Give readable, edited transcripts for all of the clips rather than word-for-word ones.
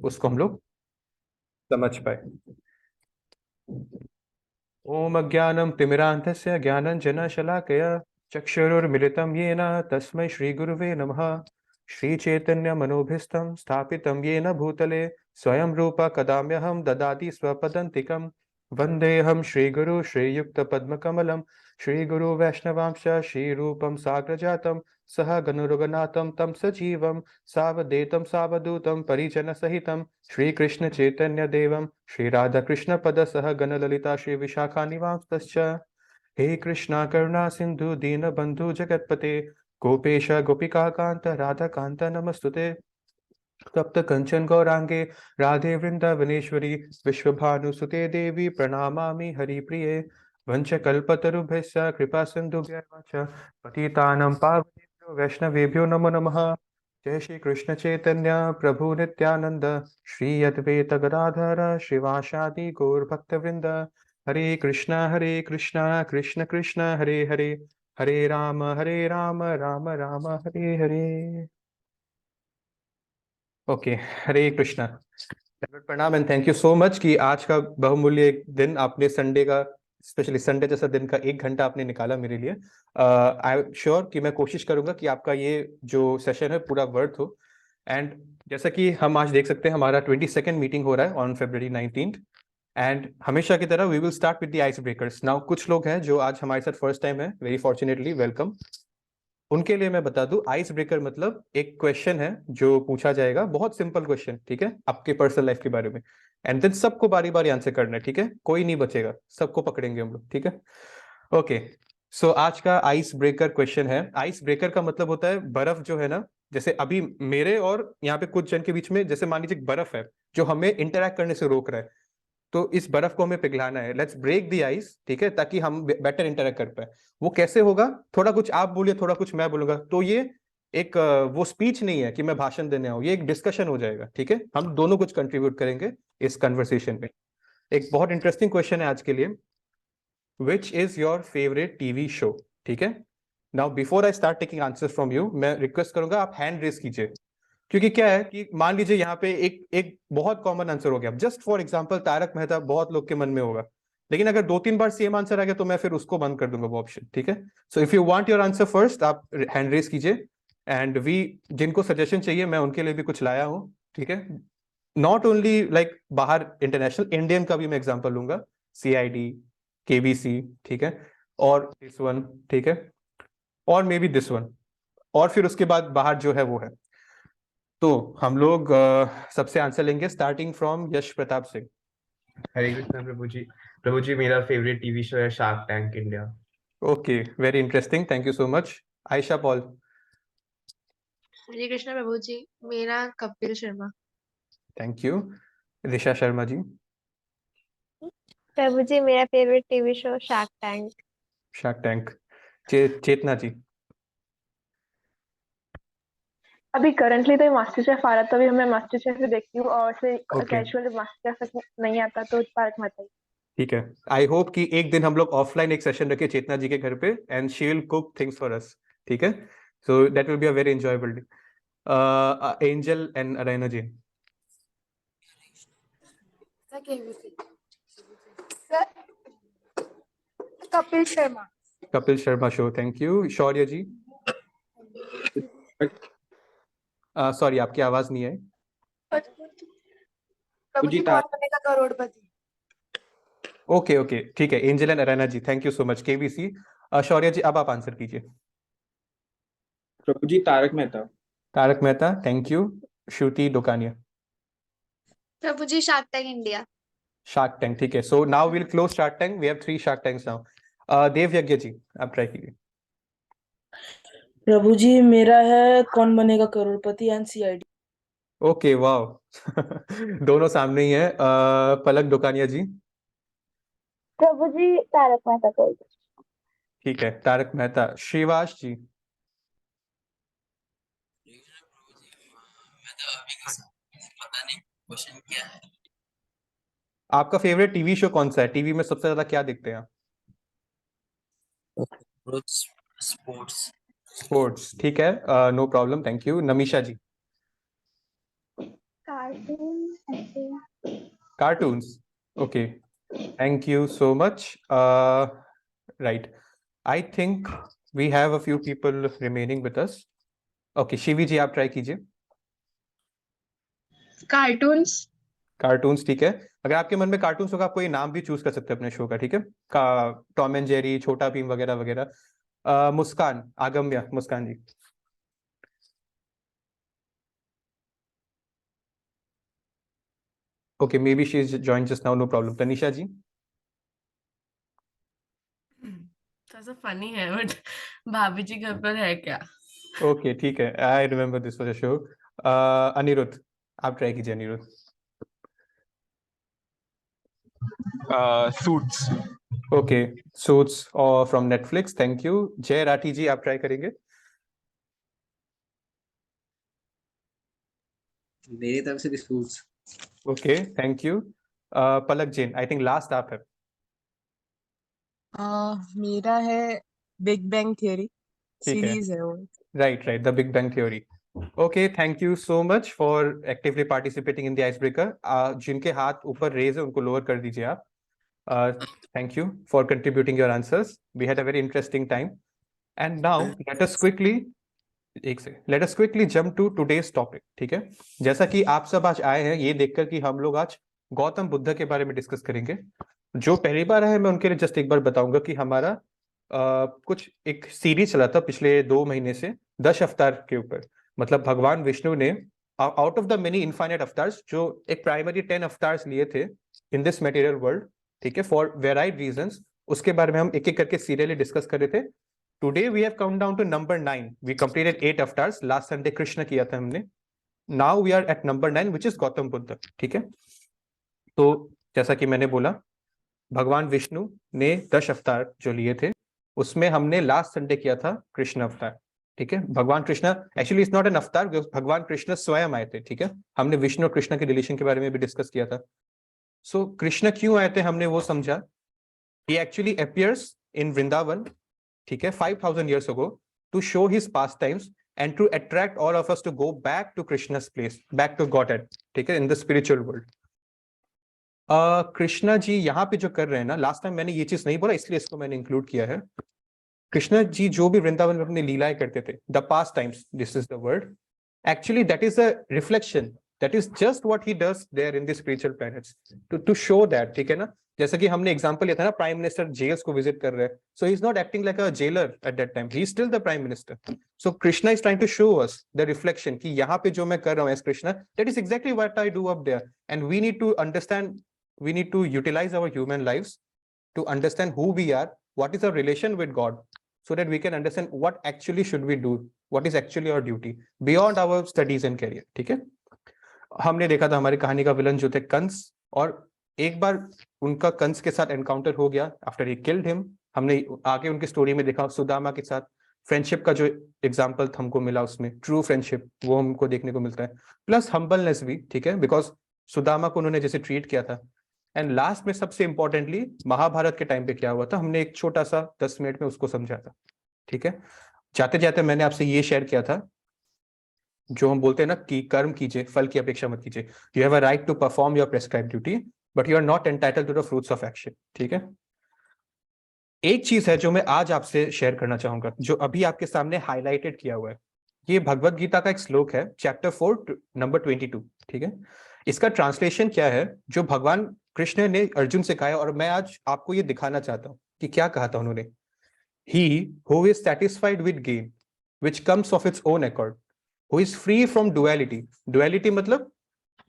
उसको हम लोग समझ पाए। ओम अज्ञानं तिमिरान्धस्य ज्ञानञ्जनशलाकया चक्षुरुर्मिलितं येन तस्मै श्रीगुरुवे नमः। श्रीचैतन्यमनोभीष्टं स्थापितं येन भूतले स्वयं रूप कदाम्यहं ददाति स्वपदन्तिकं। वन्देऽहं श्रीगुरु श्रीयुक्तपद्मकमलं श्रीगुरु वैष्णवांश श्रीरूपं साग्रजातं सह गनुरगनाथं तं सजीवं सावधेतं सावधूतं परिजनसहितं श्रीकृष्ण चैतन्य देवं श्री राधा कृष्ण पद सह गण ललिता श्री विशाखा निवासश्च। हे कृष्णा करुणा सिंधु दीन बंधु जगतपते गोपेश गोपिका कांत राधा कांत नमस्तुते। तप्त कंचन गौरांगे राधे वृंदावनेश्वरी विश्वभानुसुते देवी प्रणमामि हरिप्रिये। वंशकल्पतरुभ्यश्च कृपा सिन्धुभ्यश्च पतितानां पावनेभ्यो वैष्णवेभ्यो नमो नमः। जय श्री कृष्ण चैतन्य प्रभु नित्यानंद श्री अद्वैत गदाधर श्रीवासादि गौर भक्तवृंद। हरे कृष्णा कृष्ण कृष्ण हरे हरे हरे राम राम राम हरे हरे। ओके, हरे कृष्णा। प्रणाम and thank you so much कि आज का बहुमूल्य एक दिन आपने संडे का, स्पेशली संडे जैसा दिन का 1 घंटा आपने निकाला मेरे लिए। आई एम श्योर कि मैं कोशिश करूंगा कि आपका ये जो सेशन है पूरा वर्थ हो। एंड जैसा कि हम आज देख सकते हैं हमारा 22nd मीटिंग हो रहा है ऑन February 19th। एंड हमेशा की तरह we will start with the ice breakers. Now कुछ लोग हैं जो आज हमारे साथ फर्स्ट टाइम है, वेरी फॉर्चुनेटली वेलकम। उनके लिए मैं बता दूं, आइस ब्रेकर मतलब एक क्वेश्चन है जो पूछा जाएगा, बहुत सिंपल क्वेश्चन, ठीक है, आपके पर्सनल लाइफ के बारे में। एंड देन सबको बारी बारी आंसर करना है, ठीक है, कोई नहीं बचेगा, सबको पकड़ेंगे हम लोग, ठीक है। ओके, सो आज का आइस ब्रेकर क्वेश्चन है। आइस ब्रेकर का मतलब होता है बर्फ जो है ना, जैसे अभी मेरे और यहाँ पे कुछ जन के बीच में, जैसे मान लीजिए बर्फ है जो हमें इंटरेक्ट करने से रोक रहा है, तो इस बर्फ को हमें पिघलाना है। लेट्स ब्रेक द आइस, ठीक है, ताकि हम बेटर इंटरेक्ट कर पाए। वो कैसे होगा, थोड़ा कुछ आप बोलिए, थोड़ा कुछ मैं बोलूंगा, तो ये एक वो स्पीच नहीं है कि मैं भाषण देने आऊं, ये एक डिस्कशन हो जाएगा, ठीक है। हम दोनों कुछ कंट्रीब्यूट करेंगे इस कन्वर्सेशन में। एक बहुत इंटरेस्टिंग क्वेश्चन है आज के लिए, which is your favourite TV show, ठीक है। Now before I start taking answer from you, मैं रिक्वेस्ट करूंगा आप हैंड रेस कीजिए, क्योंकि क्या है कि मान लीजिए यहाँ पे एक एक बहुत कॉमन आंसर हो गया, just for example Tarak Mehta बहुत लोग के मन में होगा, लेकिन अगर 2-3 बार सेम आंसर आ गया तो मैं फिर उसको बंद कर दूंगा वो ऑप्शन, ठीक है। So if you want your answer first, आप हैंड रेस कीजिए। एंड वी जिनको सजेशन चाहिए मैं उनके लिए भी कुछ लाया हूँ, ठीक है। नॉट ओनली लाइक बाहर इंटरनेशनल, इंडियन का भी मैं एग्जाम्पल लूंगा, CID, KBC, ठीक है, और दिस वन, ठीक है, और मे बी दिस वन, और फिर उसके बाद बाहर जो है वो है। तो हम लोग सबसे आंसर लेंगे, स्टार्टिंग फ्रॉम यश प्रताप सिंह। हरे कृष्ण प्रभु जी। प्रभु जी, मेरा फेवरेट टीवी शो है Shark Tank India. Okay, very interesting, thank you so much. Ayesha Paul. Hare Krishna प्रभु जी, मेरा कपिल शर्मा। Thank you. ऋषा शर्मा जी। प्रभु जी, मेरा favourite TV show Shark Tank. Shark Tank. Chetna ji. अभी करंटली तो मास्टर शेफ आ रहा था, अभी मैं मास्टर शेफ ही देखती हूँ, और से Okay. कैजुअल मास्टर शेफ नहीं आता तो तारक मेहता ही। ठीक है, आई होप कि एक दिन हम लोग ऑफलाइन एक सेशन रखे चेतना जी के घर पे, and she will cook things for us, ठीक है। So that will be a very enjoyable day. Angel and Arena ji. Kapil Sharma. Kapil Sharma show, thank you. Shaurya ji. Sorry, आपकी आवाज नहीं आई। प्रभु जी, कौन बनेगा करोड़पति। ओके ओके, ठीक है, Angel and Arena ji, thank you so much. KBC। Shaurya ji, अब आप आंसर कीजिए। प्रभु जी, तारक मेहता। Tarak Mehta, thank you. श्रुति डोकानिया। प्रभु जी, Shark Tank India. Shark Tank, ठीक है। So now will close Shark Tank, we have 3 Shark Tanks now. Dev Yagya ji, आप ट्राई कीजिए। प्रभु जी, मेरा है कौन बनेगा करोड़पति एंड CID। Okay, wow. दोनों सामने ही है। पलक डोकानिया जी। प्रभु जी, तारक मेहता का उल्टा। ठीक है, तारक मेहता। श्रीवास जी। पता नहीं क्वेश्चन क्या है। आपका फेवरेट टीवी शो कौन सा है, टीवी में सबसे ज्यादा क्या देखते हैं आप? स्पोर्ट्स। स्पोर्ट्स, ठीक है, no problem, thank you. Namisha ji. Cartoon ऐसे। Cartoons. Okay. Thank you so much. Right. I think we have a few people remaining with us. Okay, Shivi ji आप ट्राई कीजिए. कार्टून्स कार्टून्स ठीक है. अगर आपके मन में कार्टून्स होगा आप कोई नाम भी चूज कर सकते हैं अपने शो का, ठीक है. का टॉम एंड जेरी, छोटा भीम वगैरह वगैरह. मुस्कान, आगम्य, मुस्कान जी. Okay, maybe she's joined just now, no problem. Tanisha जी. थोड़ा फनी है बट भाभी जी घर पर है क्या? Okay, ठीक है. I remember this was a show. Anirudh, आप ट्राई कीजिए Anirudh. Suits. Okay, Suits or from Netflix. Thank you. जय राठी जी आप ट्राई करेंगे. मेरी तरफ से भी suits. Okay, thank you. Palak Jain, I think last आप है. मेरा है बिग बैंग थियरी, ठीक है. सीरीज है वो। Right, The Big Bang Theory. Okay, thank you so much for actively participating in the icebreaker. जिनके हाथ ऊपर रेज है उनको लोअर कर दीजिए आप. Thank you for contributing your answers. We had a very interesting time. And now let us quickly jump to today's topic. ठीक है. जैसा कि आप सब आज आए हैं ये देखकर कि हम लोग आज गौतम बुद्ध के बारे में डिस्कस करेंगे. जो पहली बार है मैं उनके लिए जस्ट एक बार बताऊंगा कि हमारा कुछ एक सीरीज चला था पिछले 2 महीने से 10 अवतार के ऊपर. मतलब भगवान विष्णु ने out of the many infinite avatars जो एक प्राइमरी 10 अवतार्स लिए थे इन दिस मटेरियल वर्ल्ड, ठीक है, फॉर वेराइड रीजंस, उसके बारे में हम एक एक करके सीरियली डिस्कस कर रहे थे. Today we have count down to number 9. We completed 8 avatars. Last Sunday Krishna किया था हमने. Now we are at number 9 which is Gautam Buddha. ठीक है. तो जैसा कि मैंने बोला भगवान विष्णु ने 10 अवतार जो लिए थे उसमें हमने लास्ट संडे किया था कृष्ण अवतार. ठीक है. भगवान Krishna actually is not an अवतार, भगवान कृष्ण स्वयं आए थे. ठीक है. हमने विष्णु और कृष्ण के रिलेशन के बारे में भी डिस्कस किया था. सो कृष्ण क्यों आए थे हमने वो समझा. ही एक्चुअली अपीयर्स इन वृंदावन, ठीक है, 5000 years ago to show his pastimes and to attract all of us to go back to Krishna's place, back to Godhead, ठीक है, in the spiritual world. Krishna ji यहाँ पे जो कर रहे हैं ना, लास्ट टाइम मैंने ये चीज नहीं बोला इसलिए इसको मैंने इंक्लूड किया है. कृष्णा जी जो भी वृंदावन में अपनी लीलाएं करते थे, the past times, this is the word, actually that is a reflection, that is just what he does there in the spiritual planets to show that. ठीक है ना. जैसा कि हमने एग्जांपल लिया था ना, प्राइम मिनिस्टर जेल्स को विजिट कर रहे हैं, so he is not acting like a jailer at that time, he is still the prime minister. So Krishna is trying to show us the reflection कि यहाँ पे जो मैं कर रहा हूँ as Krishna, that is exactly what I do up there. And we need to understand, we need to utilize our human lives to understand who we are, what is our relation with God, so that we can understand what actually should we do, what is actually our duty beyond our studies and career. ठीक है. हमने देखा था हमारी कहानी का villain जो थे कंस, और एक बार उनका कंस के साथ एनकाउंटर हो गया आफ्टर ही किल्ड हिम. हमने आगे उनकी स्टोरी में देखा सुदामा के साथ फ्रेंडशिप का जो एग्जाम्पल हमको मिला, उसमें ट्रू फ्रेंडशिप वो हमको देखने को मिलता है, प्लस हम्बलनेस भी. ठीक है. बिकॉज सुदामा को उन्होंने जैसे ट्रीट किया था. एंड लास्ट में सबसे इंपॉर्टेंटली महाभारत के टाइम पे क्या हुआ था, हमने एक छोटा सा 10 मिनट में उसको समझा था. ठीक है. जाते जाते मैंने आपसे ये शेयर किया था जो हम बोलते हैं ना कि कर्म कीजिए, फल की अपेक्षा मत कीजिए. You have a right to perform your prescribe duty but you are not entitled to the fruits of action. ठीक है. एक चीज है जो मैं आज आपसे शेयर करना चाहूंगा जो अभी आपके सामने हाईलाइटेड किया हुआ है. ये भगवत गीता का एक श्लोक है, चैप्टर 4 नंबर 22. ठीक है. इसका ट्रांसलेशन क्या है जो भगवान कृष्ण ने अर्जुन से कहा है, और मैं आज आपको ये दिखाना चाहता हूं कि क्या कहा था उन्होंने. He who is satisfied with gain which comes of its own accord, who is free from duality. duality मतलब,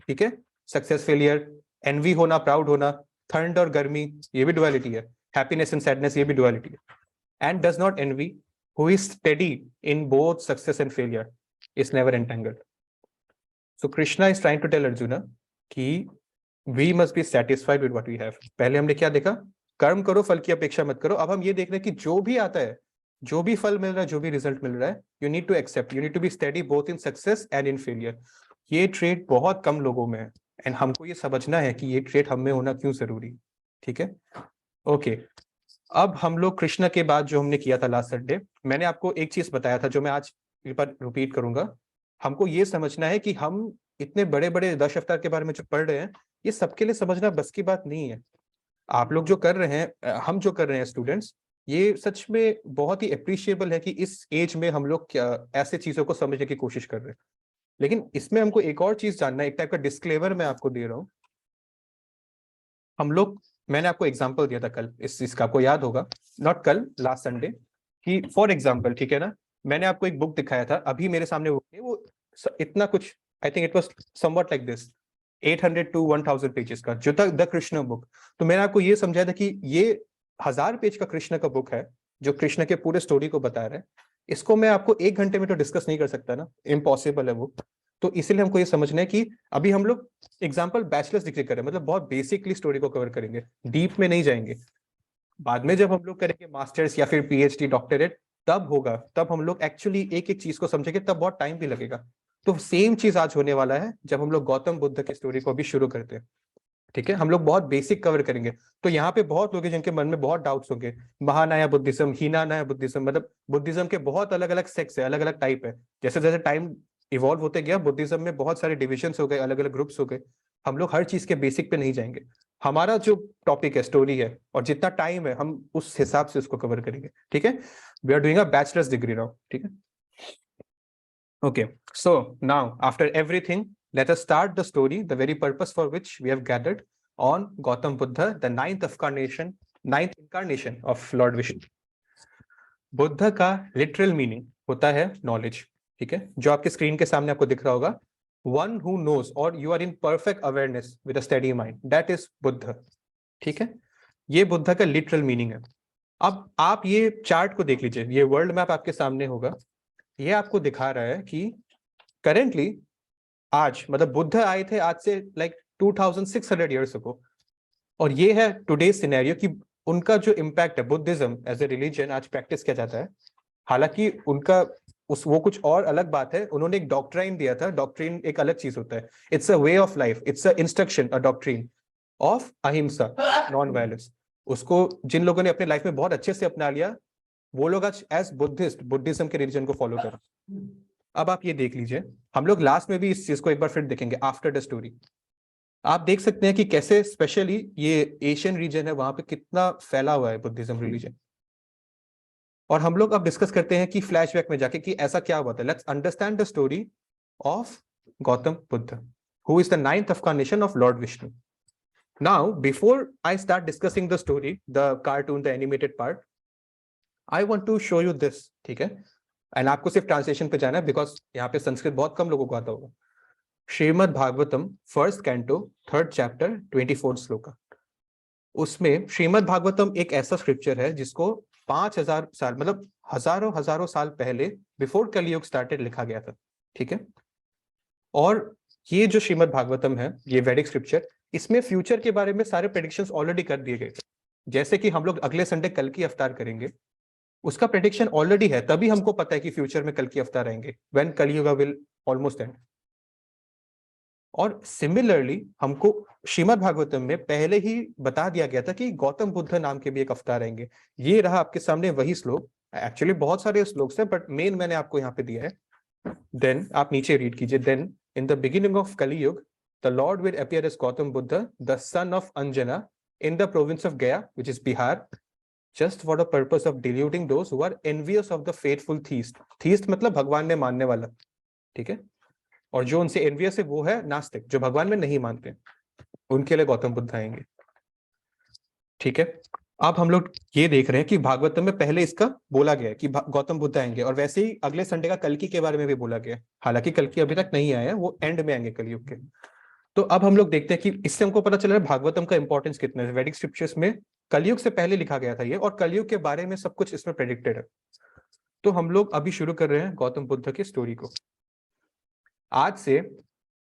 ठीक है, सक्सेस फेलियर, एनवी होना, प्राउड होना, ठंड और गर्मी ये भी duality है, हैप्पीनेस एंड सैडनेस ये भी duality है. And does not envy, who is steady in both success and failure, is never entangled. So Krishna is trying to tell Arjuna कि we must be satisfied with what we have. पहले हमने क्या देखा, कर्म करो फल की अपेक्षा मत करो. अब हम ये देख रहे हैं कि जो भी आता है, जो भी फल मिल रहा है, जो भी रिजल्ट मिल रहा है, you need to accept, you need to be steady both in success and in failure. ये ट्रेट बहुत कम लोगों में है एंड हमको ये समझना है कि ये ट्रेट हम में होना क्यों जरूरी. ठीक है. ओके. अब हम लोग कृष्ण के बाद जो हमने किया था लास्ट संडे, मैंने आपको एक चीज बताया था जो मैं आज एक बार रिपीट करूंगा. हमको ये समझना है कि हम इतने बड़े बड़े 10 अवतार के बारे में जो पढ़ रहे हैं, ये सबके लिए समझना बस की बात नहीं है। आप लोग जो कर रहे हैं, हम जो कर रहे हैं स्टूडेंट्स, ये सच में बहुत ही अप्रिशिएबल है कि इस एज में हम लोग क्या ऐसे चीजों को समझने की कोशिश कर रहे हैं। लेकिन इसमें हमको एक और चीज जानना है, एक टाइप का डिस्क्लेमर मैं आपको दे रहा हूँ। हम लोग, मैंने आपको एग्जांपल दिया था कल, इसका आपको याद होगा, नॉट कल, लास्ट संडे, कि फॉर एग्जांपल, ठीक है ना, मैंने आपको एक बुक दिखाया था, अभी मेरे सामने वो इतना कुछ, I think it was somewhat like this, 800 to 1000 pages का, जो था द कृष्ण बुक। तो मैंने आपको ये समझाया था कि ये 1000 पेज का कृष्ण का बुक है, जो कृष्ण के पूरे स्टोरी को बता रहा है। इसको मैं आपको 1 घंटे में तो डिस्कस नहीं कर सकता ना, इम्पॉसिबल है वो। तो इसीलिए हमको ये समझना है कि अभी हम लोग एग्जाम्पल बैचलर्स डिग्री करें, मतलब बहुत बेसिकली स्टोरी को कवर करेंगे, डीप में नहीं जाएंगे। बाद में जब हम लोग करेंगे मास्टर्स या फिर पीएचडी, डॉक्टरेट, तब होगा, तब हम लोग एक्चुअली एक एक चीज को समझेंगे, तब बहुत टाइम भी लगेगा। तो सेम चीज आज होने वाला है जब हम लोग गौतम बुद्ध की स्टोरी को अभी शुरू करते हैं। ठीक है, हम लोग बहुत बेसिक कवर करेंगे। तो यहाँ पे बहुत लोग हैं जिनके मन में बहुत डाउट्स होंगे, महानाया बुद्धिज्म, हीनानाया बुद्धिज्म, मतलब बुद्धिज्म के बहुत अलग अलग सेक्स है, अलग अलग टाइप है। जैसे जैसे टाइम इवॉल्व होते गया, बुद्धिज्म में बहुत सारे डिविजन्स हो गए, अलग अलग ग्रुप्स हो गए। हम लोग हर चीज के बेसिक पे नहीं जाएंगे। हमारा जो टॉपिक है, स्टोरी है, और जितना टाइम है हम उस हिसाब से उसको कवर करेंगे। ठीक है, we are doing a bachelors degree now. ठीक है, okay, so now after everything, let us start the story, the very purpose for which we have gathered on Gautam Buddha, the ninth incarnation of Lord Vishnu. Buddha का literal meaning होता है knowledge. ठीक है, जो आपके screen के सामने आपको दिख रहा होगा, वन हु नोज और you are in perfect awareness with a study mind, that is Buddha. ठीक है, ये बुद्ध का लिटरल मीनिंग है। अब आप ये चार्ट को देख लीजिए, ये वर्ल्ड मैप आपके सामने होगा। ये आपको दिखा रहा है कि करेंटली आज, मतलब बुद्ध आए थे आज से लाइक 2600 ईयर्स अगो, और ये है टुडे सिनेरियो कि उनका जो इम्पैक्ट है, बुद्धिज्म एज ए रिलीजन आज प्रैक्टिस किया जाता है। हालांकि उनका वो कुछ और अलग बात है, उन्होंने एक डॉक्ट्राइन दिया था। डॉक्ट्रिन एक अलग चीज होता है, it's a way of life, it's a instruction, a doctrine of अहिंसा, नॉन वायलेंस। उसको जिन लोगों ने अपने लाइफ में बहुत अच्छे से अपना लिया, वो लोग आज एज बुद्धिस्ट, बुद्धिज्म के रिलीजन को फॉलो कर। अब आप ये देख लीजिए, हम लोग लास्ट में भी इस चीज को एक बार फिर देखेंगे आफ्टर द स्टोरी। आप देख सकते हैं कि कैसे स्पेशली ये एशियन रीजन है, वहां पे कितना फैला हुआ है बुद्धिज्म रिलीजन। और हम लोग अब डिस्कस करते हैं कि फ्लैशबैक में जाके कि ऐसा क्या हुआ था। Let's understand the story of Gautam Buddha, who is the ninth incarnation of Lord Vishnu. Now, before I start discussing the story, the cartoon, the animated part, I want to show you this. ठीक है, and आपको सिर्फ translation पे जाना है, because यहाँ पे संस्कृत बहुत कम लोगों को आता होगा। Shrimad Bhagavatam, first canto, 3rd chapter, 24 shloka. उसमें श्रीमद् भागवतम एक ऐसा स्क्रिप्चर है जिसको 5000 साल, मतलब हजारों साल पहले, बिफोर कलयुग स्टार्टेड, लिखा गया था। ठीक है, और ये जो श्रीमद् भागवतम है, ये वैदिक स्क्रिप्चर, इसमें फ्यूचर के बारे में सारे प्रेडिक्शंस ऑलरेडी कर दिए गए। जैसे कि हम लोग अगले संडे कल की अवतार करेंगे, उसका प्रेडिक्शन ऑलरेडी है, तभी हमको पता है कि फ्यूचर में कल की अवतार आएंगे, व्हेन कलयुग विल ऑलमोस्ट एंड। और सिमिलरली हमको श्रीमद् भागवतम में पहले ही बता दिया गया था कि गौतम बुद्ध नाम के भी एक अवतार आएंगे। ये रहा आपके सामने वही श्लोक। एक्चुअली बहुत सारे श्लोक हैं, बट मेन मैंने आपको यहाँ पे दिया है। देन आप नीचे रीड कीजिए, then in the beginning of Kaliyug the Lord will appear as Gautam Buddha, the son of Anjana, in the province of Gaya, which is Bihar, just for the purpose of deluding those who are envious of the faithful theist. Theist मतलब भगवान में मानने वाला। ठीक है, और जो उनसे envious है वो है नास्तिक, जो भगवान में नहीं मानते, उनके लिए गौतम बुद्ध आएंगे। ठीक है, अब हम लोग ये देख रहे हैं कि भागवतम में पहले इसका बोला गया है कि गौतम बुद्ध आएंगे, और वैसे ही अगले संडे का कल्कि के बारे में भी बोला गया है। हालांकि कल्कि अभी तक नहीं आया है, वो एंड में आएंगे कलयुग के। तो अब हम लोग देखते हैं कि इससे हमको पता चला है भागवतम का इंपॉर्टेंस कितना है। वैदिक स्क्रिप्चर्स में कलयुग से पहले लिखा गया था ये, और कलयुग के बारे में सब कुछ इसमें प्रेडिक्टेड है। तो हम लोग अभी शुरू कर रहे हैं गौतम बुद्ध की स्टोरी को। आज से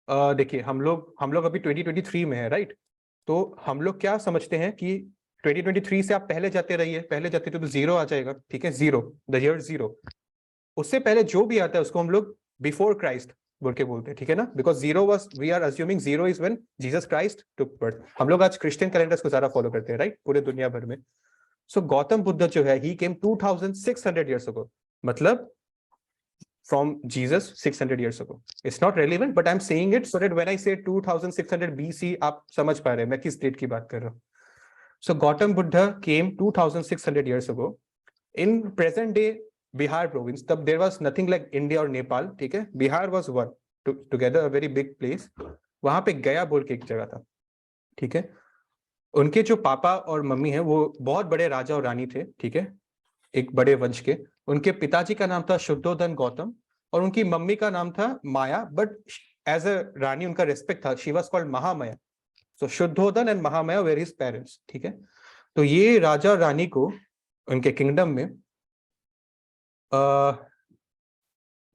देखिए, हम लोग अभी 2023 में है, राइट। तो हम लोग क्या समझते हैं कि 2023 से आप पहले जाते रहिए, पहले जाते तो 0 आ जाएगा। ठीक है, 0, द ईयर 0। उससे पहले जो भी आता है उसको हम लोग बिफोर क्राइस्ट बोल के बोलते हैं। ठीक है ना, because 0 was, we are assuming 0 is when Jesus Christ took birth. हम लोग आज क्रिश्चियन कैलेंडर्स को ज्यादा फॉलो करते हैं, राइट, पूरे दुनिया भर में। सो गौतम बुद्ध जो है, ही केम 2600 ईयर्स अगो, मतलब from Jesus 600 years ago. It's not relevant, but I'm saying it so that when I say 2600 BC, आप समझ पा रहे हैं मैं किस डेट की बात कर रहा हूँ. So Gautam Buddha came 2600 years ago in present day Bihar province. तब there was nothing like India or Nepal. ठीक है, Bihar was one together a very big place. वहां पे गया बोल के एक जगह था. ठीक है, उनके जो पापा और मम्मी हैं वो बहुत बड़े राजा और रानी थे. ठीक है, एक बड़े वंश के. उनके पिताजी का नाम था शुद्धोधन गौतम और उनकी मम्मी का नाम था माया, बट एज अ रानी उनका रेस्पेक्ट था. She was called Mahamaya. So Shuddhodana and Mahamaya were his parents. ठीक है, तो ये राजा और रानी को उनके किंगडम में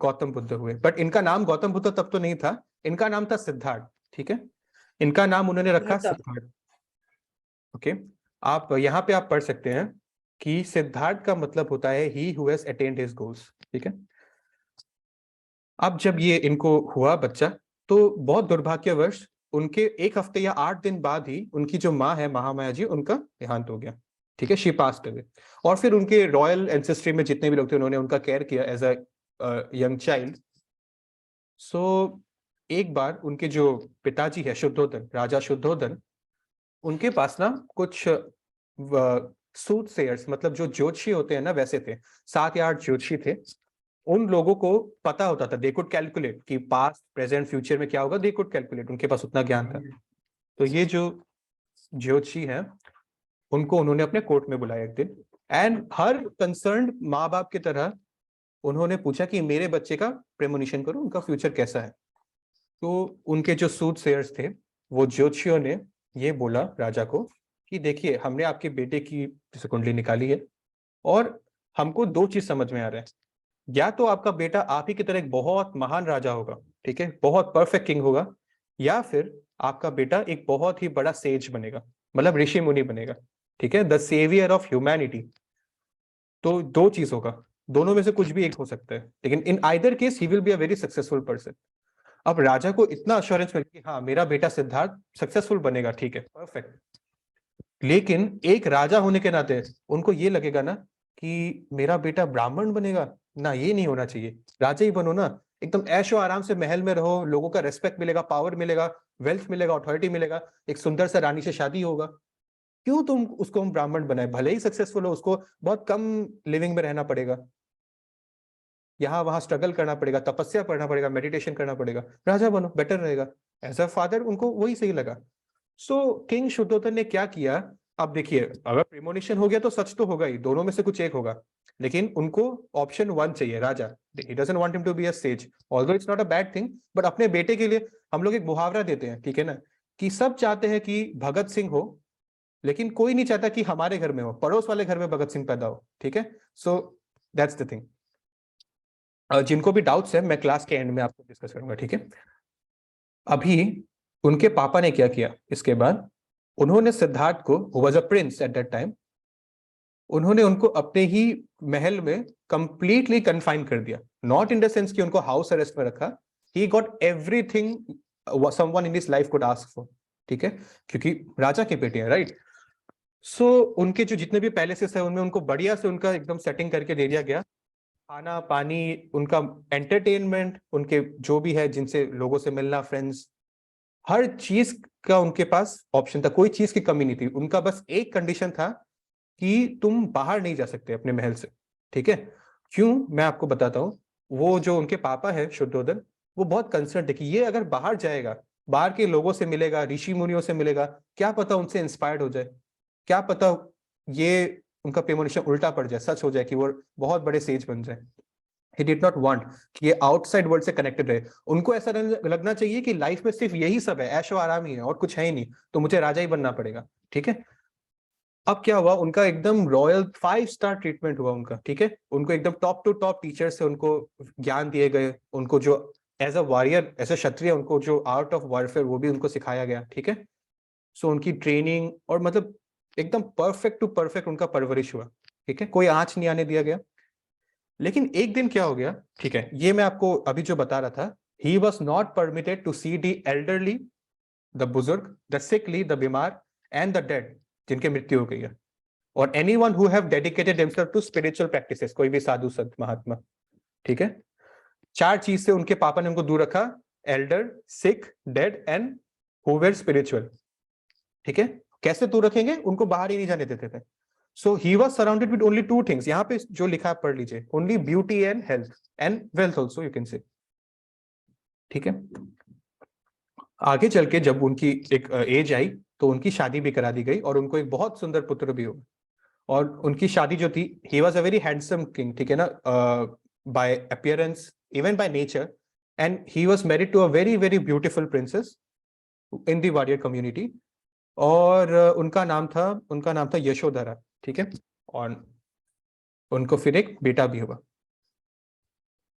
गौतम बुद्ध हुए. बट इनका नाम गौतम बुद्ध तब तो नहीं था, इनका नाम था सिद्धार्थ. ठीक है, इनका नाम उन्होंने रखा सिद्धार्थ. ओके, आप यहाँ पे आप पढ़ सकते हैं कि सिद्धार्थ का मतलब होता है he who has attend his goals. ठीक है, अब जब ये इनको हुआ बच्चा तो बहुत दुर्भाग्यवश उनके 1 हफ्ते या 8 दिन बाद ही उनकी जो माँ है महामाया जी, उनका देहांत हो गया. ठीक है, शी पास्ड अवे. और फिर उनके रॉयल एंसेस्ट्री में जितने भी लोग थे उन्होंने उनका केयर किया एज अ यंग चाइल्ड. सो एक बार उनके जो पिताजी है शुद्धोधन, राजा शुद्धोधन, उनके पास ना कुछ सूटसेयर्स मतलब जो ज्योतिषी होते हैं ना वैसे थे. 7 या 8 ज्योतिषी थे. उन लोगों को पता होता था, दे कुड कैलकुलेट कि पास्ट प्रेजेंट फ्यूचर में क्या होगा. दे कुड कैलकुलेट, उनके पास उतना ज्ञान था. तो ये जो ज्योतिषी है उनको उन्होंने अपने कोर्ट में बुलाया एक दिन एंड हर कंसर्न्ड माँ बाप की तरह उन्होंने पूछा कि मेरे बच्चे का प्रेमोनिशन करो, उनका फ्यूचर कैसा है. तो उनके जो सूटसेयर्स थे वो ज्योतिषियों ने ये बोला राजा को कि देखिए हमने आपके बेटे की जैसे कुंडली निकाली है और हमको 2 चीज समझ में आ रहा है. या तो आपका बेटा आप ही की तरह एक बहुत महान राजा होगा, ठीक है, बहुत परफेक्ट किंग होगा, या फिर आपका बेटा एक बहुत ही बड़ा सेज बनेगा, मतलब ऋषि मुनि बनेगा. ठीक है, द सेवियर ऑफ ह्यूमैनिटी. तो 2 चीज होगा, दोनों में से कुछ भी एक हो सकता है, लेकिन in either case he will be a very successful person. अब राजा को इतना अश्योरेंस मिल कि हाँ मेरा बेटा सिद्धार्थ सक्सेसफुल बनेगा, ठीक है, परफेक्ट. लेकिन एक राजा होने के नाते उनको ये लगेगा ना कि मेरा बेटा ब्राह्मण बनेगा ना, ये नहीं होना चाहिए. राजा ही बनो ना, एकदम ऐशो आराम से महल में रहो, लोगों का रेस्पेक्ट मिलेगा, पावर मिलेगा, वेल्थ मिलेगा, अथॉरिटी मिलेगा, एक सुंदर सा रानी से शादी होगा. क्यों तुम उसको हम ब्राह्मण बनाए? भले ही सक्सेसफुल हो, उसको बहुत कम लिविंग में रहना पड़ेगा, यहाँ वहां स्ट्रगल करना पड़ेगा, तपस्या करना पड़ेगा, मेडिटेशन करना पड़ेगा. राजा बनो, बेटर रहेगा. एज अ फादर उनको वही सही लगा. सो किंग शुद्धोधन ने क्या किया, अब देखिए अगर प्रेमोनिशन हो गया तो सच तो होगा ही, दोनों में से कुछ एक होगा, लेकिन उनको ऑप्शन 1 चाहिए. राजा, he doesn't want him to be a sage, although it's not a bad thing, but अपने बेटे के लिए हम लोग एक मुहावरा देते हैं, ठीक है ना, कि सब चाहते हैं कि भगत सिंह हो, लेकिन कोई नहीं चाहता कि हमारे घर में हो, पड़ोस वाले घर में भगत सिंह पैदा हो. ठीक है, सो दैट्स द थिंग. जिनको भी डाउट्स है मैं क्लास के एंड में आपको डिस्कस करूंगा. ठीक है, अभी उनके पापा ने क्या किया, इसके बाद उन्होंने सिद्धार्थ को, who was a prince eight that time, उन्होंने उनको अपने ही महल में कंप्लीटली कन्फाइन कर दिया. नॉट इन द सेंस कि उनको हाउस अरेस्ट में रखा, he got everything someone in his life could ask for. ठीक है, क्योंकि राजा के बेटे हैं, राइट. सो उनके जो जितने भी पैलेसेस है उनमें उनको बढ़िया से उनका एकदम सेटिंग करके दे दिया गया. खाना पानी, उनका एंटरटेनमेंट, उनके जो भी है जिनसे लोगों से मिलना, फ्रेंड्स, हर चीज का उनके पास ऑप्शन था, कोई चीज की कमी नहीं थी. उनका बस एक कंडीशन था कि तुम बाहर नहीं जा सकते अपने महल से. ठीक है, क्यों, मैं आपको बताता हूँ. वो जो उनके पापा है शुद्धोधन, वो बहुत कंसर्न थे कि ये अगर बाहर जाएगा, बाहर के लोगों से मिलेगा, ऋषि मुनियों से मिलेगा, क्या पता उनसे इंस्पायर्ड हो जाए, क्या पता ये उनका प्रेमोनिशन उल्टा पड़ जाए, सच हो जाए कि वो बहुत बड़े सेज बन जाए. He did not want कि ये आउटसाइड वर्ल्ड से कनेक्टेड रहे. उनको ऐसा लगना चाहिए कि लाइफ में सिर्फ यही सब है, ऐशो आराम ही है और कुछ है ही नहीं, तो मुझे राजा ही बनना पड़ेगा. ठीक है, अब क्या हुआ, उनका एकदम रॉयल 5 स्टार ट्रीटमेंट हुआ उनका. ठीक है, उनको एकदम टॉप टू टॉप टीचर से उनको ज्ञान दिए गए, उनको जो as a warrior, as a Kshatriya, उनको जो आर्ट ऑफ वॉरफेयर वो भी उनको सिखाया गया. ठीक है, सो उनकी ट्रेनिंग और मतलब एकदम परफेक्ट टू परफेक्ट उनका परवरिश हुआ. ठीक है, कोई आंच नहीं आने दिया गया. लेकिन एक दिन क्या हो गया, ठीक है, ये मैं आपको अभी जो बता रहा था, he was not permitted to see the elderly, the बुजुर्ग, the sickly, the बीमार, and the dead, जिनके मृत्यु हो गई है, और anyone who have dedicated themselves to spiritual practices, कोई भी साधु संत महात्मा. ठीक है, 4 चीज से उनके पापा ने उनको दूर रखा, Elder, sick, dead and who were spiritual. ठीक है, कैसे दूर रखेंगे? उनको बाहर ही नहीं जाने देते थे। So he was surrounded with only 2 things, यहाँ पे जो लिखा है पढ़ लीजिए, only beauty and health and wealth also you can say. ठीक है, आगे चल के जब उनकी एक एज आई तो उनकी शादी भी करा दी गई और उनको एक बहुत सुंदर पुत्र भी हुआ। और उनकी शादी जो थी, he was a very handsome king, ठीक है ना, by appearance, even by nature, and he was married to a very very beautiful princess in the Wadiyar community. और उनका नाम था यशोधरा। ठीक है, और उनको फिर एक बेटा भी हुआ।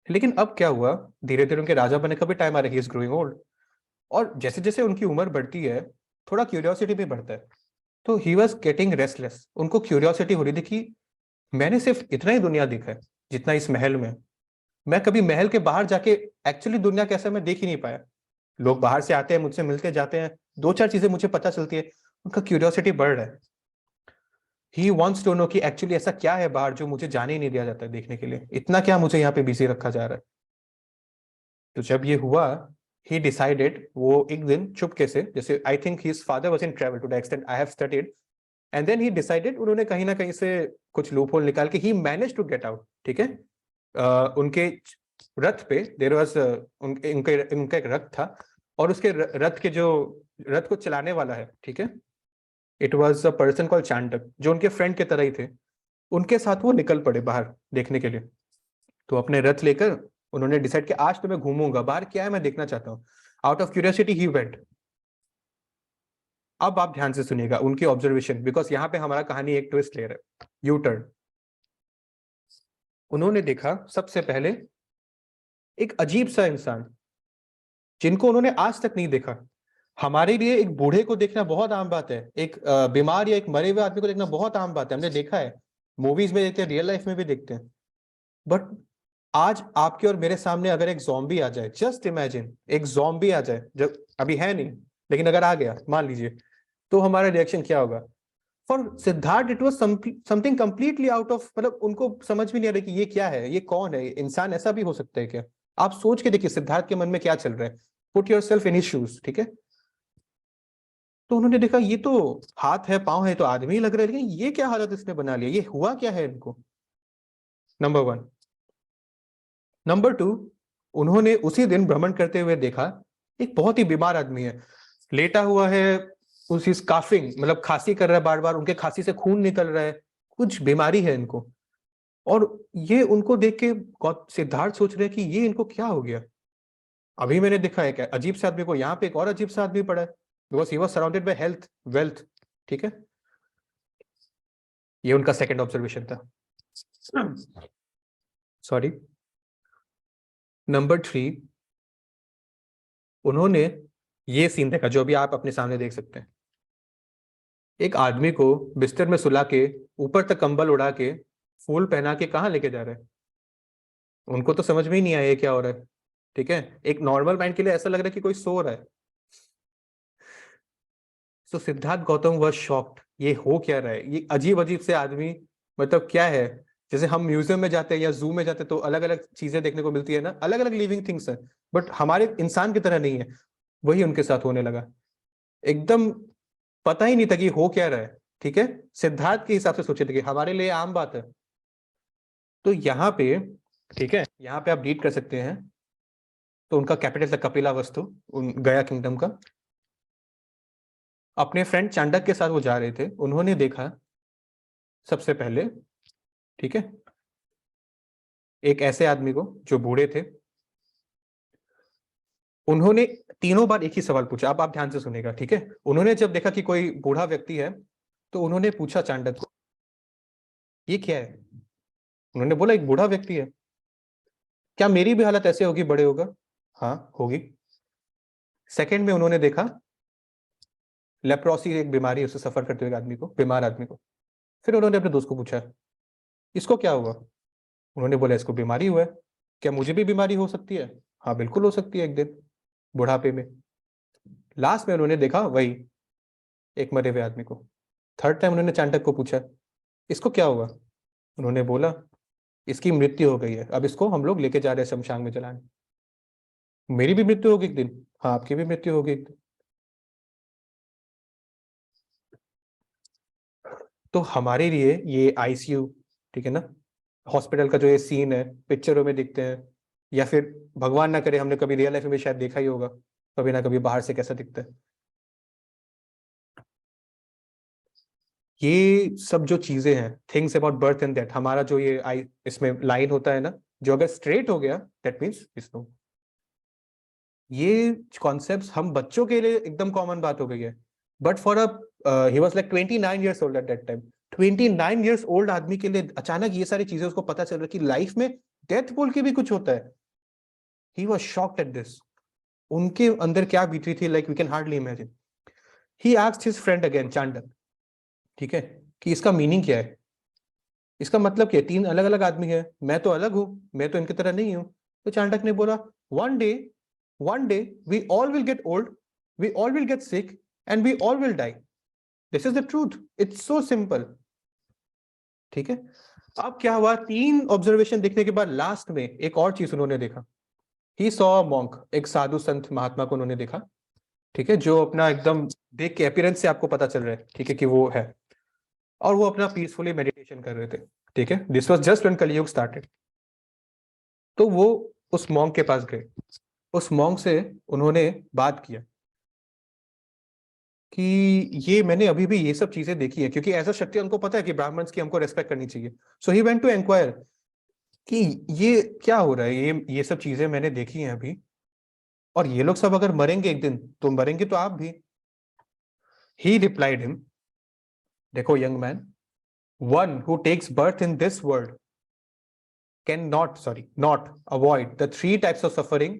लेकिन अब क्या हुआ, धीरे धीरे उनके राजा बनने का भी टाइम आ रहा है, ही इज ग्रोइंग ओल्ड, और जैसे जैसे उनकी उम्र बढ़ती है थोड़ा क्यूरियोसिटी भी बढ़ता है। तो ही वॉज गेटिंग रेस्टलेस, उनको क्यूरियोसिटी हो रही थी कि मैंने सिर्फ इतना ही दुनिया देखा है जितना इस महल में, मैं कभी महल के बाहर जाके एक्चुअली दुनिया कैसा मैं देख ही नहीं पाया। लोग बाहर से आते हैं, मुझसे मिलते जाते हैं, 2-4 चीजें मुझे पता चलती है, उनका क्यूरियोसिटी बढ़ रहा है। ही वॉन्ट्स टू नो कि एक्चुअली ऐसा क्या है बाहर जो मुझे जाने ही नहीं दिया जाता है देखने के लिए, इतना क्या मुझे यहाँ पे बिजी रखा जा रहा है। तो जब ये हुआ, he decided, वो एक दिन चुपके से, जैसे I think his father was in travel to the extent I have studied, and then he decided, उन्होंने कहीं ना कहीं से कुछ लूप होल निकाल के he managed to get out। ठीक है, उनके रथ पे देयर वाज उनका एक रथ था, और उसके रथ को चलाने वाला है, ठीक है, it was a person called Chandak, जो उनके फ्रेंड के तरह ही थे। उनके साथ वो निकल पड़े बाहर देखने के लिए। तो अपने रथ लेकर उन्होंने डिसाइड किया आज तो मैं घूमूंगा, बाहर क्या है मैं देखना चाहता हूँ। Out of curiosity he went. अब आप ध्यान से सुनिएगा उनकी ऑब्जर्वेशन, बिकॉज यहाँ पे हमारा कहानी एक ट्विस्ट ले रहा है, यू टर्न। उन्होंने देखा सबसे पहले एक अजीब सा इंसान जिनको उन्होंने आज तक नहीं देखा। हमारे लिए एक बूढ़े को देखना बहुत आम बात है, एक बीमार या एक मरे हुए आदमी को देखना बहुत आम बात है, हमने देखा है, मूवीज में देखते हैं, रियल लाइफ में भी देखते हैं। बट आज आपके और मेरे सामने अगर एक ज़ॉम्बी आ जाए, जस्ट इमेजिन एक ज़ॉम्बी आ जाए, जब अभी है नहीं लेकिन अगर आ गया मान लीजिए, तो हमारा रिएक्शन क्या होगा? For Siddharth it was something completely out of, मतलब उनको समझ भी नहीं आ रहा कि ये क्या है, ये कौन है, इंसान ऐसा भी हो सकता है क्या? आप सोच के देखिए सिद्धार्थ के मन में क्या चल रहा है, put yourself in his shoes. ठीक है, तो उन्होंने देखा ये तो हाथ है पांव है तो आदमी लग रहा है, लेकिन ये क्या हालत इसने बना लिया, ये हुआ क्या है इनको? नंबर 1। नंबर 2, उन्होंने उसी दिन भ्रमण करते हुए देखा एक बहुत ही बीमार आदमी है, लेटा हुआ है, उसी काफिंग, मतलब खांसी कर रहा है बार बार, उनके खांसी से खून निकल रहा है, कुछ बीमारी है इनको। और ये उनको देख के सिद्धार्थ सोच रहे हैं कि ये इनको क्या हो गया, अभी मैंने देखा है क्या अजीब से आदमी को, यहाँ पे एक और अजीब सा आदमी पड़ा है, because he was surrounded by health wealth. ठीक है, ये उनका सेकंड ऑब्जर्वेशन था। सॉरी। नंबर 3, उन्होंने ये सीन देखा जो अभी आप अपने सामने देख सकते हैं। एक आदमी को बिस्तर में सुला के ऊपर तक कंबल उड़ा के फूल पहना के कहाँ लेके जा रहे हैं? उनको तो समझ में ही नहीं आया ये क्या हो रहा है। ठीक है, एक नॉर्मल माइंड के लिए ऐसा लग रहा है कि कोई सो रहा है। सो सिद्धार्थ गौतम वाज शॉक्ड, ये हो क्या रहा है, ये अजीब अजीब से आदमी, मतलब क्या है? जैसे हम म्यूजियम में जाते हैं या जू में जाते हैं तो अलग अलग चीजें देखने को मिलती है ना, अलग अलग लिविंग थिंग्स है, बट हमारे इंसान की तरह नहीं है। वही उनके साथ होने लगा, एकदम पता ही नहीं था कि हो क्या रहा है। ठीक है, सिद्धार्थ के हिसाब से सोचे थे कि हमारे लिए आम बात है। तो यहाँ पे, ठीक है, यहाँ पे आप रीड कर सकते हैं, तो उनका कैपिटल था कपिला वस्तु, गया किंगडम का। अपने फ्रेंड चांडक के साथ वो जा रहे थे, उन्होंने देखा सबसे पहले, ठीक है, एक ऐसे आदमी को जो बूढ़े थे। उन्होंने तीनों बार एक ही सवाल पूछा, अब आप ध्यान से सुनेगा। ठीक है, उन्होंने जब देखा कि कोई बूढ़ा व्यक्ति है तो उन्होंने पूछा चांडक को ये क्या है? उन्होंने बोला एक बूढ़ा व्यक्ति है। क्या मेरी भी हालत ऐसे होगी बड़े होगा? हाँ होगी। सेकंड में उन्होंने देखा लेप्रोसी एक बीमारी है, उससे सफर करते हुए आदमी को, बीमार आदमी को। फिर उन्होंने अपने दोस्त को पूछा इसको क्या हुआ? उन्होंने बोला इसको बीमारी हुआ है। क्या मुझे भी बीमारी हो सकती है? हाँ बिल्कुल हो सकती है एक दिन बुढ़ापे में। लास्ट में उन्होंने देखा वही एक मरे हुए आदमी को। थर्ड टाइम उन्होंने चांडक को पूछा इसको क्या हुआ? उन्होंने बोला इसकी मृत्यु हो गई है, अब इसको हम लोग लेके जा रहे हैं शमशान में जलाने। मेरी भी मृत्यु होगी एक दिन, हाँ आपकी भी मृत्यु होगी एक दिन। तो हमारे लिए ये आईसीयू, ठीक है ना, हॉस्पिटल का जो ये सीन है पिक्चरों में दिखते हैं, या फिर भगवान ना करे हमने कभी रियल लाइफ में शायद देखा ही होगा कभी ना कभी बाहर से कैसा दिखता है, ये सब जो चीजें हैं, things about birth and death, हमारा जो ये इसमें लाइन होता है ना, जो अगर स्ट्रेट हो गया दैट मीन्स विष्णु। ये कॉन्सेप्ट्स हम बच्चों के लिए एकदम कॉमन बात हो गई है, but for he was like 29 years old at that time. 29 years old आदमी के लिए अचानक ये सारी चीजें उसको पता चल रहा है कि लाइफ में डेथ बोल के भी कुछ होता है। He was shocked at this. उनके अंदर क्या बीती थी, like we can hardly imagine. He asked his friend again, Chandak, ठीक है, कि इसका मीनिंग क्या है, इसका मतलब क्या है, तीन अलग अलग आदमी है, मैं तो अलग हूं, मैं तो इनकी तरह नहीं हूं। तो चांडक ने बोला, one day we all will get old, we all will get sick and we all will die, this is the truth, it's so simple. ठीक है, अब क्या हुआ, 3 ऑब्जर्वेशन देखने के बाद लास्ट में एक और चीज उन्होंने देखा। ही सॉ मॉन्क, एक साधु संत महात्मा को उन्होंने देखा, ठीक है, जो अपना एकदम देख के अपीयरेंस से आपको पता चल रहा है, ठीक है, कि वो है, और वो अपना पीसफुली मेडिटेशन कर रहे थे। ठीक है, दिस वाज जस्ट व्हेन कलयुग स्टार्टेड। तो वो उस मॉन्क के पास गए, उस मॉन्क से उन्होंने बात किया कि ये मैंने अभी भी ये सब चीजें देखी है, क्योंकि ऐसा शक्ति उनको पता है कि ब्राह्मण्स की हमको रेस्पेक्ट करनी चाहिए। सो ही वेंट टू इंक्वायर कि ये क्या हो रहा है, ये सब चीजें मैंने देखी हैं अभी, और ये लोग सब अगर मरेंगे एक दिन तो मरेंगे तो आप भी। ही रिप्लाइड हिम, देखो young man, one who takes birth in this world not avoid the 3 types of suffering,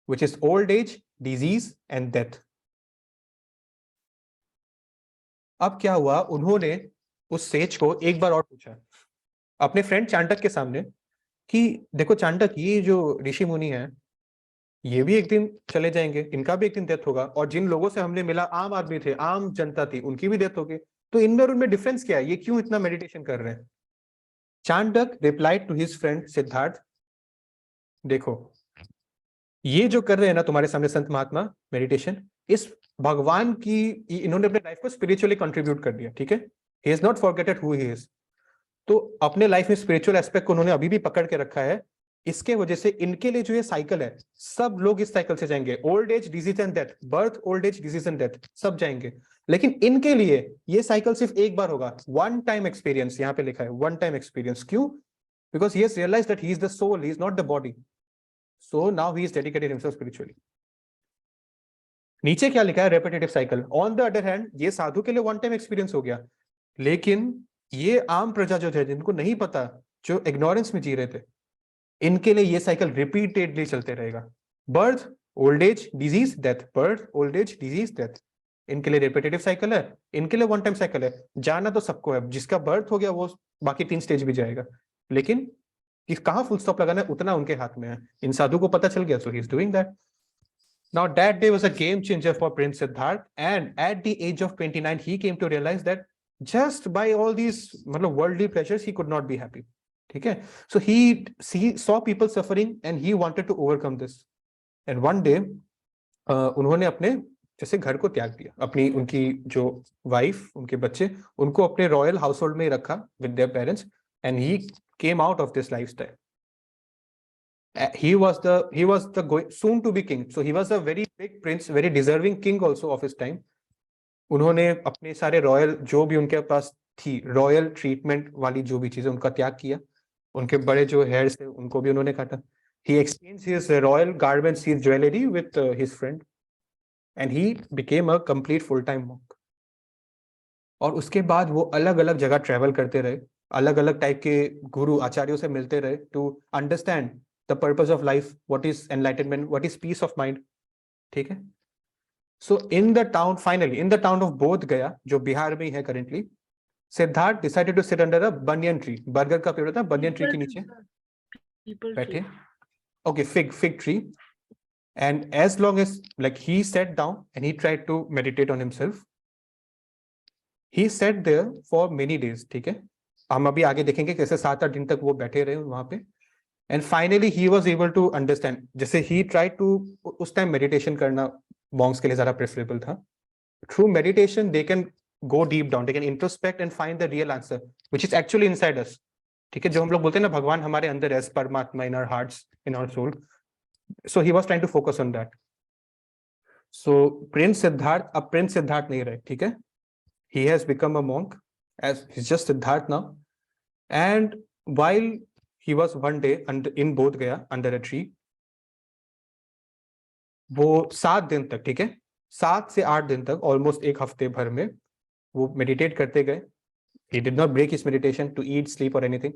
which is old age, disease and death. अब क्या हुआ, उन्होंने उस सेज को एक बार और पूछा अपने फ्रेंड चांडक के सामने कि देखो चांडक, ये जो ऋषि मुनि हैं ये भी एक दिन चले जाएंगे, इनका भी एक दिन डेथ होगा, और जिन लोगों से हमने मिला आम आदमी थे, आम जनता थी, उनकी भी डेथ होगी, तो इनमें और उनमें डिफरेंस क्या है, ये क्यों इतना मेडिटेशन कर रहे हैं। Chandak replied to his friend Siddhartha, देखो ये जो कर रहे हैं ना तुम्हारे सामने संत महात्मा मेडिटेशन, इस भगवान की, इन्होंने अपने लाइफ को स्पिरिचुअली कंट्रीब्यूट कर दिया। ठीक है, he is not forgetted who he is. तो अपने लाइफ में स्पिरिचुअल एस्पेक्ट को उन्होंने अभी भी पकड़ के रखा है, इसके वजह से इनके लिए जो ये साइकिल है, सब लोग इस साइकिल से जाएंगे, old age, disease and death, birth, old age, disease and death, सब जाएंगे, लेकिन इनके लिए ये साइकिल सिर्फ एक बार होगा, वन टाइम एक्सपीरियंस, यहां पे लिखा है वन टाइम एक्सपीरियंस। क्यों? Because he has realised that he is the soul, he is not the body, so now he is dedicated himself spiritually. नीचे क्या लिखा है, repetitive cycle. On the other hand, ये साधु के लिए वन टाइम एक्सपीरियंस हो गया, लेकिन ये आम प्रजा जो थे, जिनको नहीं पता, जो इग्नोरेंस में जी रहे थे, इनके लिए ये साइकिल रिपीटेडली चलते रहेगा। Birth, old age, disease, death, birth, old age, disease, death, इनके लिए रिपीटेटिव साइकिल है, इनके लिए वन टाइम साइकिल है। जाना तो सबको है, जिसका बर्थ हो गया वो बाकी 3 स्टेज भी जाएगा, लेकिन कि कहां फुल स्टॉप लगाना है उतना उनके हाथ में है। इन साधु को पता चल गया, so he is doing that. Now that day was a game changer for Prince Siddharth, and at the age of 29 he came to realize that just by all these worldly pleasures he could not be happy. ठीक है, so he saw people suffering and he wanted to overcome this. And one day उन्होंने अपने जैसे घर को त्याग दिया, अपनी उनकी जो वाइफ, उनके बच्चे, उनको अपने रॉयल हाउस होल्ड में ही रखा with their parents, and he came out of this lifestyle. He was the soon to be king, so he was a very big prince, very deserving king also of his time. उन्होंने अपने सारे royal, जो भी उनके पास थी royal treatment वाली जो भी चीजें, उनका त्याग किया। उनके बड़े जो हेयर्स थे उनको भी उन्होंने काटा। He exchanged his royal garments, his jewelry with his friend, and he became a complete full-time monk. और उसके बाद वो अलग अलग जगह ट्रेवल करते रहे, अलग अलग टाइप के गुरु आचार्यों से मिलते रहे, to understand the purpose of life, what is enlightenment, what is peace of mind. ठीक है, so in the town, finally in the town of Bodh Gaya, जो बिहार में है currently, Siddharth decided to sit under a banyan tree. बरगद का पेड़ होता है, banyan tree के नीचे बैठे, okay, fig tree, and as long as like he sat down and he tried to meditate on himself, he sat there for many days. ठीक है, हम अभी आगे देखेंगे कैसे 7-8 दिन तक वो बैठे रहे वहां पे, and finally he was able to understand, जैसे ही ट्राई टू, उस टाइम मेडिटेशन करना मॉन्क्स के लिए ज्यादा प्रेफरेबल था. Through meditation they can go deep down, they can introspect and find the real answer which is actually inside us. ठीक है, जो हम लोग बोलते हैं ना भगवान हमारे अंदर है, परमात्मा in our hearts, in our soul. So he was trying to focus on that. So Prince Siddharth अब Prince Siddharth नहीं रहे, ठीक है, he has become a monk, as he's just Siddharth now. And while he was one day in Bodh Gaya under a tree, वो 7 दिन तक, ठीक है, 7 से 8 दिन तक, ऑलमोस्ट एक हफ्ते भर में वो मेडिटेट करते गए. He did not break his meditation to eat, sleep or anything.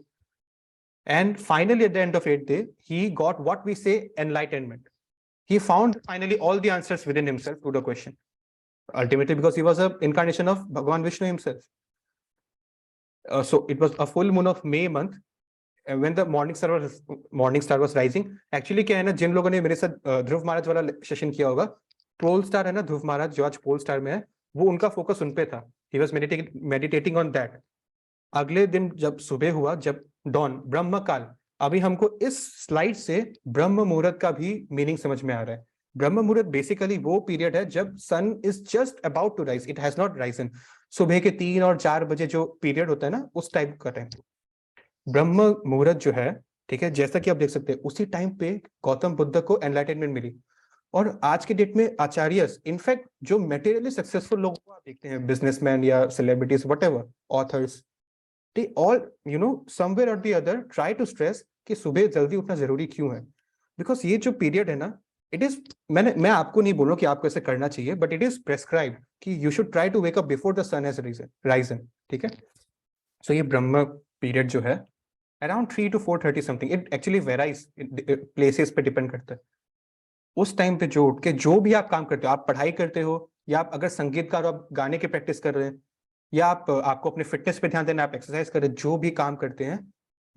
And finally at the end of 8th day, he got what we say enlightenment. He found finally all the answers within himself to the question. Ultimately because he was an incarnation of Bhagwan Vishnu himself. So it was a full moon of May month. And when the morning star was rising, actually क्या है ना, जिन लोगों ने मेरे साथ ध्रुव महाराज वाला session किया होगा, पोल स्टार है ना ध्रुव महाराज जो आज पोल स्टार में है, वो उनका फोकस उन पे था. He was meditating on that. अगले दिन जब सुबह हुआ, जब डॉन ब्रह्म काल, अभी हमको इस स्लाइड से ब्रह्म मुहूर्त का भी मीनिंग समझ में आ रहा है. ब्रह्म मुहूर्त बेसिकली वो पीरियड है जब sun is just about to rise, it has not risen. सुबह के 3 और 4 बजे जो पीरियड होता है ना, उस टाइप का टाइम ब्रह्म मुहूर्त जो है, ठीक है, जैसा कि आप देख सकते हैं उसी टाइम पे गौतम बुद्ध को एनलाइटनमेंट मिली. और आज के डेट में आचार्यस, इनफैक्ट जो मेटेरियली सक्सेसफुल लोग को आप देखते हैं, बिजनेसमैन या celebrities, whatever, authors, they all, you know, somewhere or the other try to stress कि सुबह जल्दी उठना जरूरी क्यों है. बिकॉज ये जो पीरियड है ना, इट इज, मैं आपको नहीं बोलूँ कि आपको ऐसे करना चाहिए, बट इट इज प्रेस्क्राइब कि you should try to wake up before the sun has risen. ठीक है, सो ये ब्रह्म पीरियड जो है around 3 to 4:30 something, it actually varies, places पे डिपेंड करता है. उस टाइम पे जो उठ के जो भी आप काम करते हो, आप पढ़ाई करते हो या आप अगर संगीतकार हो, आप गाने की प्रैक्टिस कर रहे हैं, या आपको अपने फिटनेस पे ध्यान देना, आप एक्सरसाइज कर रहे हैं, जो भी काम करते हैं,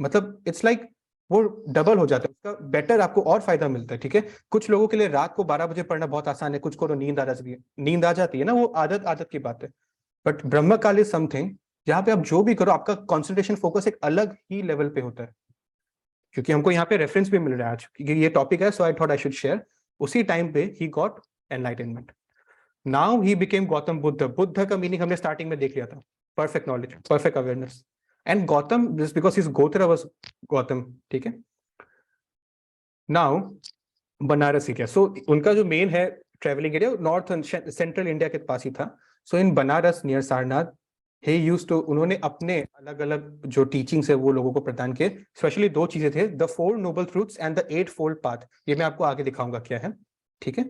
मतलब इट्स लाइक वो डबल हो जाता है, उसका बेटर आपको और फायदा मिलता है. ठीक है, कुछ लोगों के लिए रात को 12 बजे पढ़ना बहुत आसान है, कुछ को तो नींद आ जाती है ना, वो आदत की बात है. बट ब्रह्म काल इज समथिंग जहाँ पे आप जो भी करो, आपका कॉन्सेंट्रेशन फोकस एक अलग ही लेवल पे होता है. क्योंकि हमको यहाँ पे रेफरेंस भी मिल रहा है आज, क्योंकि ये टॉपिक है, so I thought I should share. उसी टाइम पे he got enlightenment. Now he became Gautam Buddha. Buddha का मीनिंग हमने स्टार्टिंग में देख लिया था, perfect knowledge, perfect awareness. And Gautam, just because his Gotra was Gautam, ठीक है. Now बनारस एरिया, so उनका जो मेन है travelling area, north central India के पास ही था. So in Banaras near Sarnath, he used to, उन्होंने अपने अलग अलग जो टीचिंग्स है वो लोगों को प्रदान किए. स्पेशली 2 चीजें थे, the 4 noble truths and the 8-fold path. ये मैं आपको आगे दिखाऊंगा क्या है. ठीक है,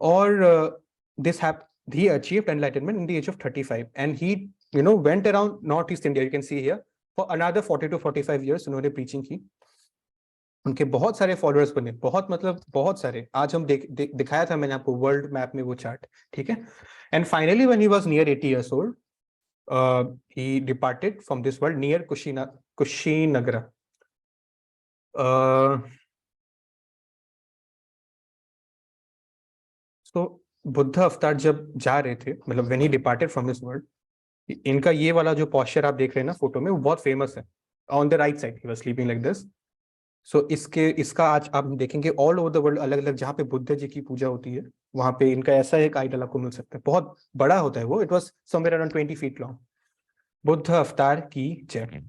और this happened, he achieved enlightenment in the age of 35, and he, you know, went around northeast India, you can see here, for another 40 to 45 years. उन्होंने preaching की, उनके बहुत सारे फॉलोअर्स बने, बहुत मतलब बहुत सारे. आज हम दिखाया था मैंने आपको वर्ल्ड मैप में वो चार्ट. ठीक है, and finally when he was near 80 years old, he departed from this world near Kushinagara. So Buddha अवतार जब जा रहे थे, मतलब when he departed from this world, इनका ये वाला जो पोस्चर आप देख रहे हैं ना फोटो में, वो बहुत फेमस है. On the right side he was sleeping like this. So इसका आज आप देखेंगे ऑल ओवर द वर्ल्ड, अलग अलग जहाँ पे बुद्ध जी की पूजा होती है, वहां पे इनका ऐसा एक आइडल आपको मिल सकता है. बहुत बड़ा होता है वो. It was somewhere around 20 feet long. Buddha अवतार की जय.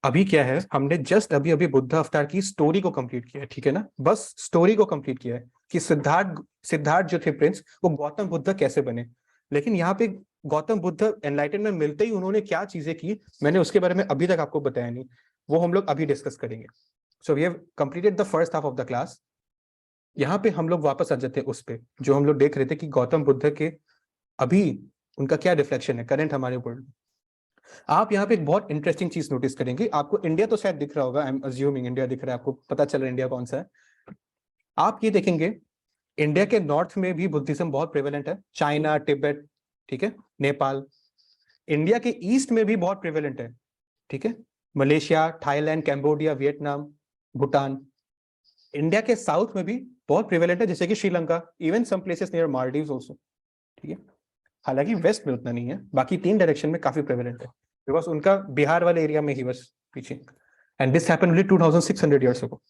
अभी क्या है, हमने जस्ट अभी बुद्ध अवतार की स्टोरी को कंप्लीट किया है. ठीक है ना, बस स्टोरी को कंप्लीट किया है कि सिद्धार्थ जो थे प्रिंस, वो गौतम बुद्ध कैसे बने. लेकिन यहाँ पे गौतम बुद्ध एनलाइटनमेंट मिलते ही उन्होंने क्या चीजें की, मैंने उसके बारे में अभी तक आपको बताया नहीं, वो हम लोग अभी डिस्कस करेंगे. So we have completed the first half of the class. यहाँ पे हम लोग वापस आ जाते हैं उस पे जो हम लोग देख रहे थे कि गौतम बुद्ध के अभी उनका क्या रिफ्लेक्शन है करंट हमारे वर्ल्ड में. आप यहाँ पे एक बहुत इंटरेस्टिंग चीज नोटिस करेंगे. आपको इंडिया तो शायद दिख रहा होगा, आई एम अज्यूमिंग इंडिया दिख रहा है, आपको पता चल रहा है इंडिया कौन सा है. आप ये देखेंगे इंडिया के नॉर्थ में भी बुद्धिज्म बहुत प्रेवलेंट है, चाइना, तिब्बत, ठीक है, नेपाल. इंडिया के ईस्ट में भी बहुत प्रेवलेंट है. ठीक है, Malaysia, Thailand, Cambodia, Vietnam, Bhutan. India के साउथ में भी बहुत प्रेवलेंट है, जैसे कि Sri Lanka, even some places near Maldives also. ठीक है, हालांकि वेस्ट में उतना नहीं है, बाकी 3 डायरेक्शन में काफी प्रेवलेंट है. बिकॉज उनका बिहार वाले एरिया में he was teaching, and this happened only 2600 years ago.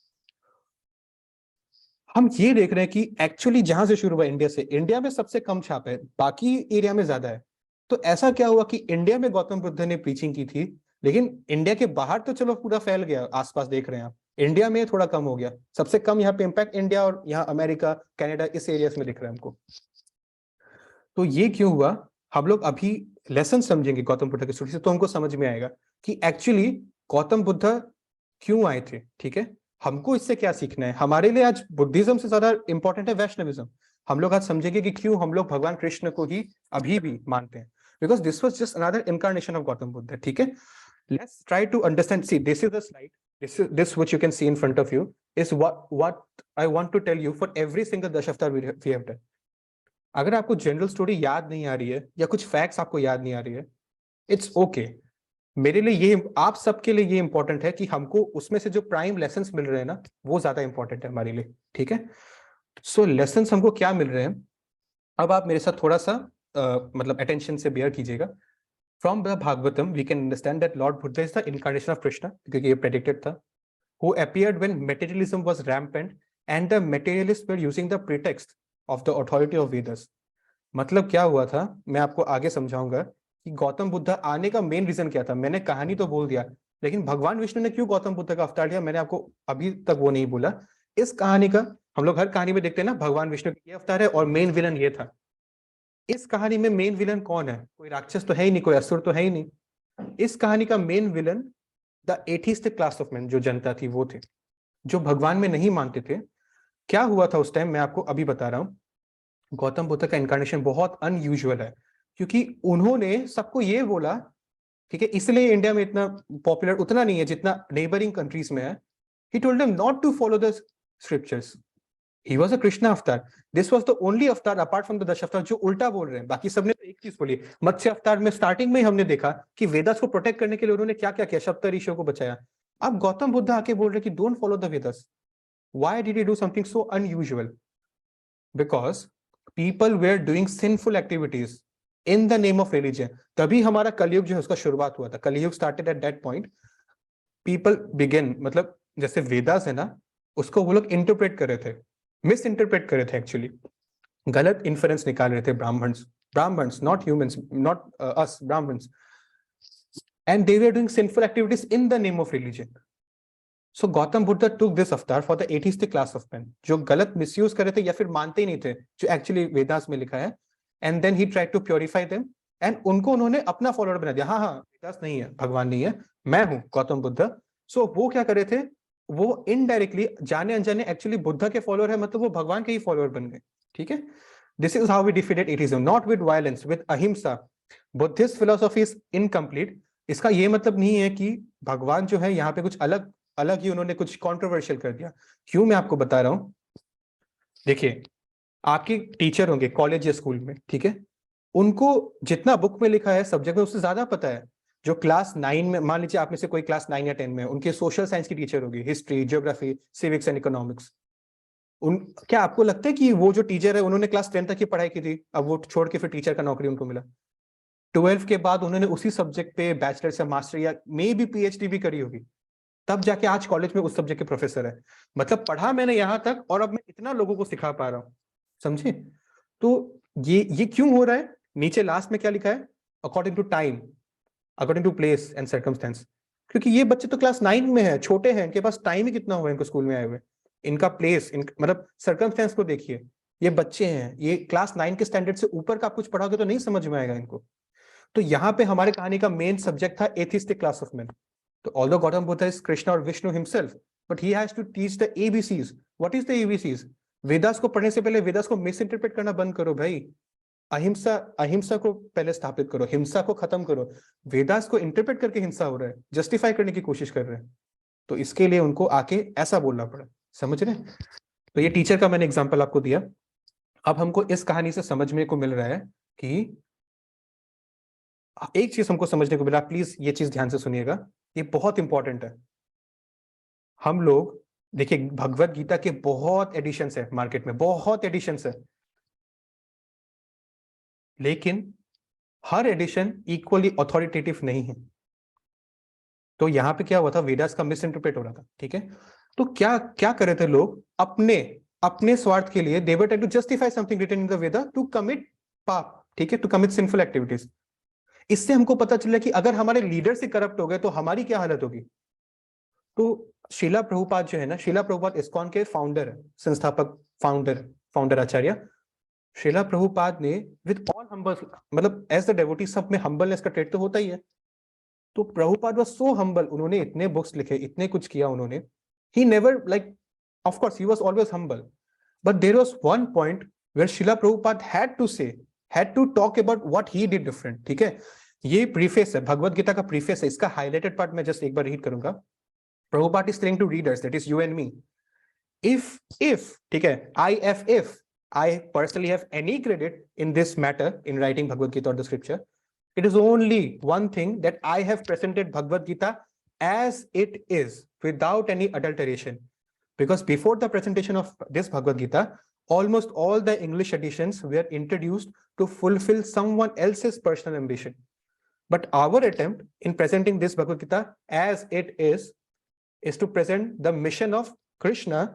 हम ये देख रहे हैं कि एक्चुअली जहां से शुरू हुआ इंडिया से, इंडिया में सबसे कम छाप है, बाकी एरिया में ज्यादा है। तो ऐसा क्या हुआ कि इंडिया में गौतम बुद्ध ने प्रीचिंग की थी, लेकिन इंडिया के बाहर तो चलो पूरा फैल गया, आसपास देख रहे हैं आप, इंडिया में थोड़ा कम हो गया। सबसे कम यहाँ पे इम्पैक्ट इंडिया और यहाँ अमेरिका, कनाडा, इस एरियाज में दिख रहा है हमको। तो ये क्यों हुआ, हम लोग अभी लेसन समझेंगे गौतम बुद्ध की स्टोरी से, तो हमको समझ में आएगा कि एक्चुअली गौतम बुद्ध क्यों आए थे। ठीक है, हमको इससे क्या सीखना है। हमारे लिए आज बुद्धिज्म से ज्यादा इंपॉर्टेंट है वैष्णविज्म। हम लोग आज समझेंगे कि क्यों हम लोग भगवान कृष्ण को ही अभी भी मानते हैं, because this was just another incarnation of Gautam Buddha. ठीक है, let's try to understand. See, this is the slide, this which you can see in front of you is what I want to tell you for every single Dashavatar we have done. अगर आपको general story याद नहीं आ रही है या कुछ facts आपको याद नहीं आ रही है, इट्स ओके। मेरे लिए ये, आप सबके लिए ये इंपॉर्टेंट है कि हमको उसमें से जो प्राइम लेसन्स मिल रहे हैं ना, वो ज्यादा इंपॉर्टेंट है हमारे लिए। ठीक है, सो लेसन्स हमको क्या मिल रहे हैं, अब आप मेरे साथ थोड़ा सा मतलब अटेंशन से बेयर कीजिएगा। From the Bhagavatam, we can understand that Lord Buddha is the incarnation of Krishna, क्योंकि ये predicted था, who appeared when materialism was rampant and the materialists were using the pretext of the authority of Vedas. मतलब क्या हुआ था, मैं आपको आगे समझाऊंगा कि गौतम बुद्ध आने का मेन रीजन क्या था। मैंने कहानी तो बोल दिया, लेकिन भगवान विष्णु ने क्यों गौतम बुद्ध का अवतार लिया, मैंने आपको अभी तक वो नहीं बोला। इस कहानी का, हम लोग हर कहानी में देखते हैं ना, भगवान विष्णु का ये अवतार है और मेन विलन ये था। इस कहानी में मेन विलन कौन है, कोई राक्षस तो है ही नहीं, कोई असुर तो है ही नहीं। इस कहानी का main villain the atheistic class of man, जो जनता थी वो थे, जो भगवान में नहीं मानते थे। क्या हुआ था उस टाइम, मैं आपको अभी बता रहा हूं। गौतम बुद्ध का इनकार्नेशन बहुत अनयूजुअल है, क्योंकि उन्होंने सबको ये बोला, ठीक है, इसलिए इंडिया में इतना पॉपुलर उतना नहीं है जितना नेबरिंग कंट्रीज में है। He told them not to follow the scriptures. He was a Krishna avatar. This was the only avatar apart from the Dashavatars जो उल्टा बोल रहे हैं। बाकी सबने तो एक चीज बोली। मत्स्य अवतार में स्टार्टिंग में ही हमने देखा कि वेदास को प्रोटेक्ट करने के लिए उन्होंने क्या क्या किया, सप्त ऋषियों को बचाया। अब गौतम बुद्ध आके बोल रहे कि don't follow the Vedas. Why did he do something so unusual? Because people were doing sinful activities in the name of religion. तभी हमारा कलयुग जो है उसका शुरुआत हुआ था। कलयुग started at that point. People begin, मतलब जैसे वेदास है ना, उसको वो लोग इंटरप्रेट कर रहे थे, मिस इंटरप्रेट कर रहे थे, एक्चुअली गलत इन्फरेंस निकाल रहे थे। Brahmins, not humans, not us, Brahmins, and they were doing sinful activities in the name of religion. So Gautam Buddha took this avatar for the atheistic class of man, जो गलत मिसयूज कर रहे थे या फिर मानते ही नहीं थे जो एक्चुअली वेदास में लिखा है, and then he tried to purify them, एंड उनको उन्होंने अपना फॉलोअर बना दिया। हाँ हाँ, वेदास नहीं है, भगवान नहीं है, मैं हूं गौतम बुद्ध। सो वो क्या कर रहे थे, वो इनडायरेक्टली जाने अनजाने एक्चुअली बुद्ध के फॉलोअर है, मतलब वो भगवान के ही फॉलोअर बन गए। ठीक है, this is how we defeated atheism, not with violence, with ahimsa. Buddhist philosophy is incomplete. इसका ये मतलब नहीं है कि भगवान जो है यहाँ पे कुछ अलग अलग ही उन्होंने कुछ कॉन्ट्रोवर्शियल कर दिया। क्यों, मैं आपको बता रहा हूं। देखिए, आपके टीचर होंगे कॉलेज या स्कूल में, ठीक है, उनको जितना बुक में लिखा है सब्जेक्ट में उससे ज्यादा पता है। जो क्लास 9 में, मान लीजिए आप में से कोई क्लास 9 या 10 में है, उनके सोशल साइंस की टीचर होगी, history, geography, civics and economics. क्या आपको लगता है कि वो जो टीचर है उन्होंने क्लास 10 तक की पढ़ाई की थी, अब वो छोड़ के फिर टीचर का नौकरी उनको मिला? 12 के बाद उन्होंने उसी सब्जेक्ट पे बैचलर या मास्टर या मे बी पीएचडी भी करी होगी, तब जाके आज कॉलेज में उस सब्जेक्ट के प्रोफेसर है। मतलब पढ़ा मैंने यहां तक और अब मैं इतना लोगों को सिखा पा रहा हूं, समझे? तो ये क्यों हो रहा है? नीचे लास्ट में क्या लिखा है, according to time, according to place and circumstance. क्योंकि ये बच्चे तो क्लास 9 में है, छोटे हैं, इनके पास टाइम ही कितना हुआ है इनको स्कूल में आए हुए। इनका प्लेस, मतलब सर्कमस्टेंस को देखिए, ये बच्चे हैं, ये क्लास 9 के स्टैंडर्ड से ऊपर का आप कुछ पढ़ाओगे तो नहीं समझ में आएगा इनको। तो यहाँ पे हमारे कहानी का मेन सब्जेक्ट था एथिस्टिक क्लास ऑफ मैन। तो ऑल्दो गौतम बुद्ध इज कृष्णा और Vishnu himself, but he has to teach the ABCs. What is the ABCs? Vedas को पढ़ने से पहले वेदास को मिस इंटरप्रेट करना बंद करो भाई। अहिंसा को पहले स्थापित करो, हिंसा को खत्म करो। वेदास को इंटरप्रेट करके हिंसा हो रहा है, जस्टिफाई करने की कोशिश कर रहे हैं, तो इसके लिए उनको आके ऐसा बोलना पड़ा, समझ रहे? तो ये टीचर का मैंने एग्जांपल आपको दिया। अब हमको इस कहानी से समझने को मिल रहा है कि एक चीज हमको समझने को मिला, प्लीज ये चीज ध्यान से सुनिएगा, ये बहुत इंपॉर्टेंट है। हम लोग देखिए, भगवत गीता के बहुत एडिशंस है मार्केट में, बहुत एडिशंस है, लेकिन हर एडिशन इक्वली अथॉरिटेटिव नहीं है। तो यहाँ पे क्या हुआ था, वेदास का मिस इंटरप्रेट हो रहा था, ठीक है। तो क्या क्या कर रहे थे लोग, अपने अपने स्वार्थ के लिए, they were trying to justify something written in the Veda to commit paap, ठीक है, टू कमिट सिंफुल एक्टिविटीज। इससे हमको पता चला कि अगर हमारे लीडर से करप्ट हो गए तो हमारी क्या हालत होगी। तो शीला प्रभुपाद जो है ना, शीला प्रभुपाद इस्कॉन के फाउंडर है, संस्थापक, फाउंडर आचार्य। शीला प्रभुपाद ने विद ऑल हम्बल, मतलब एज द डेवोटी सब में हम्बलनेस का ट्रेट तो होता ही है। तो प्रभुपाद वाज सो हम्बल, उन्होंने इतने बुक्स लिखे, इतने कुछ किया उन्होंने। He never like, of course he was always humble, but there was one point where Srila Prabhupada had to talk about what he did different, ठीक है। ये प्रीफेस है, भगवत गीता का प्रीफेस है, इसका हाईलाइटेड पार्ट मैं जस्ट एक बार रीड करूंगा। Prabhupada is telling to readers, that is you and me, if ठीक है, if I personally have any credit in this matter in writing Bhagavad Gita or the scripture, it is only one thing, that I have presented Bhagavad Gita as it is without any adulteration. Because before the presentation of this Bhagavad Gita, almost all the English editions were introduced to fulfill someone else's personal ambition. But our attempt in presenting this Bhagavad Gita as it is to present the mission of Krishna,